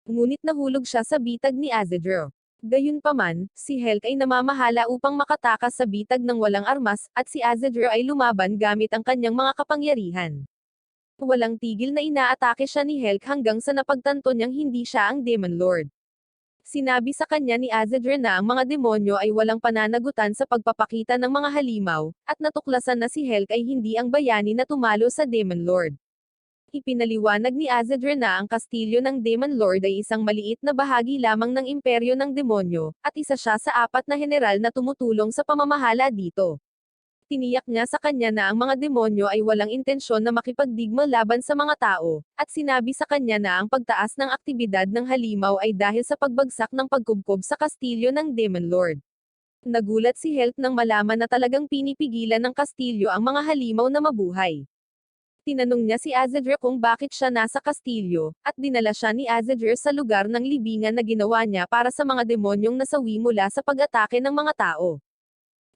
Ngunit nahulog siya sa bitag ni Azedrip. Gayunpaman, si Helk ay namamahala upang makatakas sa bitag ng walang armas, at si Azedra ay lumaban gamit ang kanyang mga kapangyarihan. Walang tigil na inaatake siya ni Helk hanggang sa napagtanto niyang hindi siya ang Demon Lord. Sinabi sa kanya ni Azedra na ang mga demonyo ay walang pananagutan sa pagpapakita ng mga halimaw, at natuklasan na si Helk ay hindi ang bayani na tumalo sa Demon Lord. Ipinaliwanag ni Azedra na ang kastilyo ng Demon Lord ay isang maliit na bahagi lamang ng imperyo ng demonyo, at isa siya sa 4 na general na tumutulong sa pamamahala dito. Tiniyak niya sa kanya na ang mga demonyo ay walang intensyon na makipagdigma laban sa mga tao, at sinabi sa kanya na ang pagtaas ng aktibidad ng halimaw ay dahil sa pagbagsak ng pagkubkob sa kastilyo ng Demon Lord. Nagulat si Helk nang malaman na talagang pinipigilan ng kastilyo ang mga halimaw na mabuhay. Tinanong niya si Azedra kung bakit siya nasa kastilyo, at dinala siya ni Azedra sa lugar ng libingan na ginawa niya para sa mga demonyong nasawi mula sa pag-atake ng mga tao.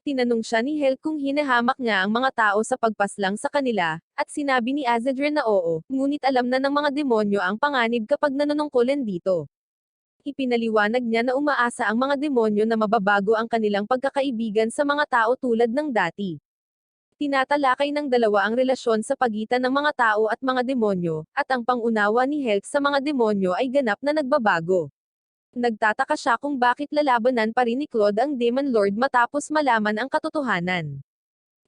Tinanong siya ni Helk kung hinahamak niya ang mga tao sa pagpaslang sa kanila, at sinabi ni Azedra na oo, ngunit alam na ng mga demonyo ang panganib kapag nanunungkulan dito. Ipinaliwanag niya na umaasa ang mga demonyo na mababago ang kanilang pagkakaibigan sa mga tao tulad ng dati. Tinatalakay ng dalawa ang relasyon sa pagitan ng mga tao at mga demonyo, at ang pangunawa ni Helk sa mga demonyo ay ganap na nagbabago. Nagtataka siya kung bakit lalabanan pa rin ni Claude ang Demon Lord matapos malaman ang katotohanan.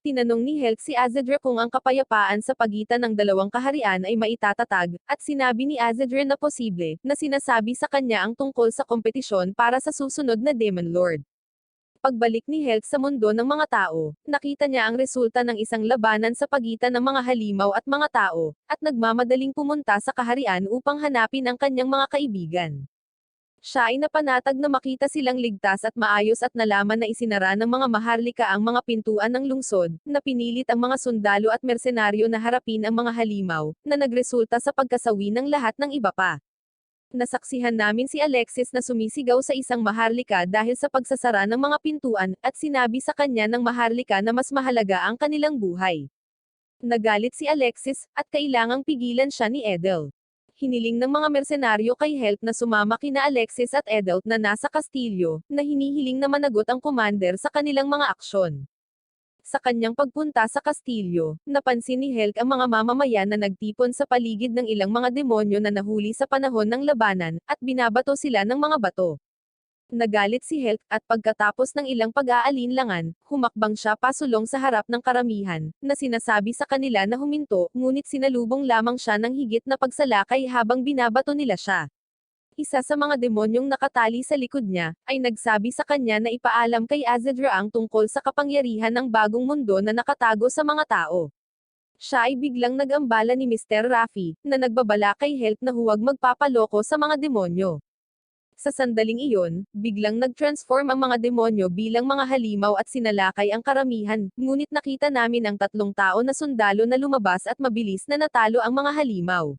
Tinanong ni Helk si Azedra kung ang kapayapaan sa pagitan ng dalawang kaharian ay maitatatag, at sinabi ni Azedra na posible, na sinasabi sa kanya ang tungkol sa kompetisyon para sa susunod na Demon Lord. Pagbalik ni Helk sa mundo ng mga tao, nakita niya ang resulta ng isang labanan sa pagitan ng mga halimaw at mga tao, at nagmamadaling pumunta sa kaharian upang hanapin ang kanyang mga kaibigan. Siya ay napanatag na makita silang ligtas at maayos at nalaman na isinara ng mga maharlika ang mga pintuan ng lungsod, na pinilit ang mga sundalo at mersenaryo na harapin ang mga halimaw, na nagresulta sa pagkasawi ng lahat ng iba pa. Nasaksihan namin si Alexis na sumisigaw sa isang maharlika dahil sa pagsasara ng mga pintuan, at sinabi sa kanya ng maharlika na mas mahalaga ang kanilang buhay. Nagalit si Alexis, at kailangang pigilan siya ni Edel. Hiniling ng mga mersenaryo kay Helk na sumama kina Alexis at Edel na nasa kastilyo, na hinihiling na managot ang commander sa kanilang mga aksyon. Sa kanyang pagpunta sa kastilyo, napansin ni Helk ang mga mamamayan na nagtipon sa paligid ng ilang mga demonyo na nahuli sa panahon ng labanan, at binabato sila ng mga bato. Nagalit si Helk, at pagkatapos ng ilang pag-aalinlangan, humakbang siya pasulong sa harap ng karamihan, na sinasabi sa kanila na huminto, ngunit sinalubong lamang siya ng higit na pagsalakay habang binabato nila siya. Isa sa mga demonyong nakatali sa likod niya, ay nagsabi sa kanya na ipaalam kay Azedra ang tungkol sa kapangyarihan ng bagong mundo na nakatago sa mga tao. Siya ay biglang nag-ambala ni Mr. Rafi, na nagbabala kay Helk na huwag magpapaloko sa mga demonyo. Sa sandaling iyon, biglang nag-transform ang mga demonyo bilang mga halimaw at sinalakay ang karamihan, ngunit nakita namin ang 3 tao na sundalo na lumabas at mabilis na natalo ang mga halimaw.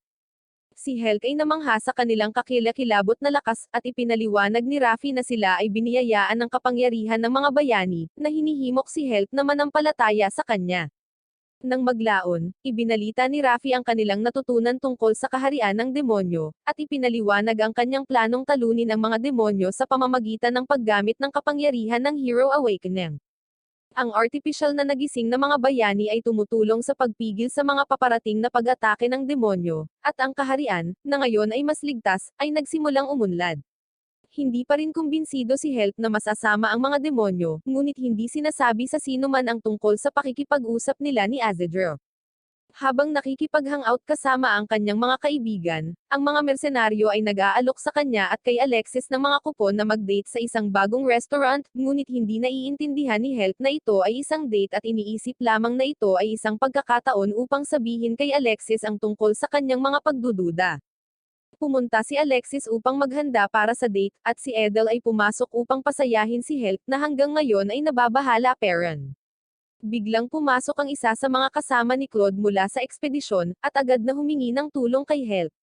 Si Helk ay namangha sa kanilang kakilakilabot na lakas, at ipinaliwanag ni Rafi na sila ay biniyayaan ng kapangyarihan ng mga bayani, na hinihimok si Helk na manampalataya sa kanya. Nang maglaon, ibinalita ni Rafi ang kanilang natutunan tungkol sa kaharian ng demonyo, at ipinaliwanag ang kanyang planong talunin ang mga demonyo sa pamamagitan ng paggamit ng kapangyarihan ng Hero Awakening. Ang artipisyal na nagising na mga bayani ay tumutulong sa pagpigil sa mga paparating na pag-atake ng demonyo, at ang kaharian, na ngayon ay mas ligtas, ay nagsimulang umunlad. Hindi pa rin kumbinsido si Helk na masasama ang mga demonyo, ngunit hindi sinasabi sa sino man ang tungkol sa pakikipag-usap nila ni Azedra. Habang nakikipag-hangout kasama ang kanyang mga kaibigan, ang mga mersenaryo ay nag-aalok sa kanya at kay Alexis ng mga kupon na mag-date sa isang bagong restaurant, ngunit hindi naiintindihan ni Helk na ito ay isang date at iniisip lamang na ito ay isang pagkakataon upang sabihin kay Alexis ang tungkol sa kanyang mga pagdududa. Pumunta si Alexis upang maghanda para sa date, at si Edel ay pumasok upang pasayahin si Helk na hanggang ngayon ay nababahala Perron. Biglang pumasok ang isa sa mga kasama ni Claude mula sa ekspedisyon, at agad na humingi ng tulong kay Helk.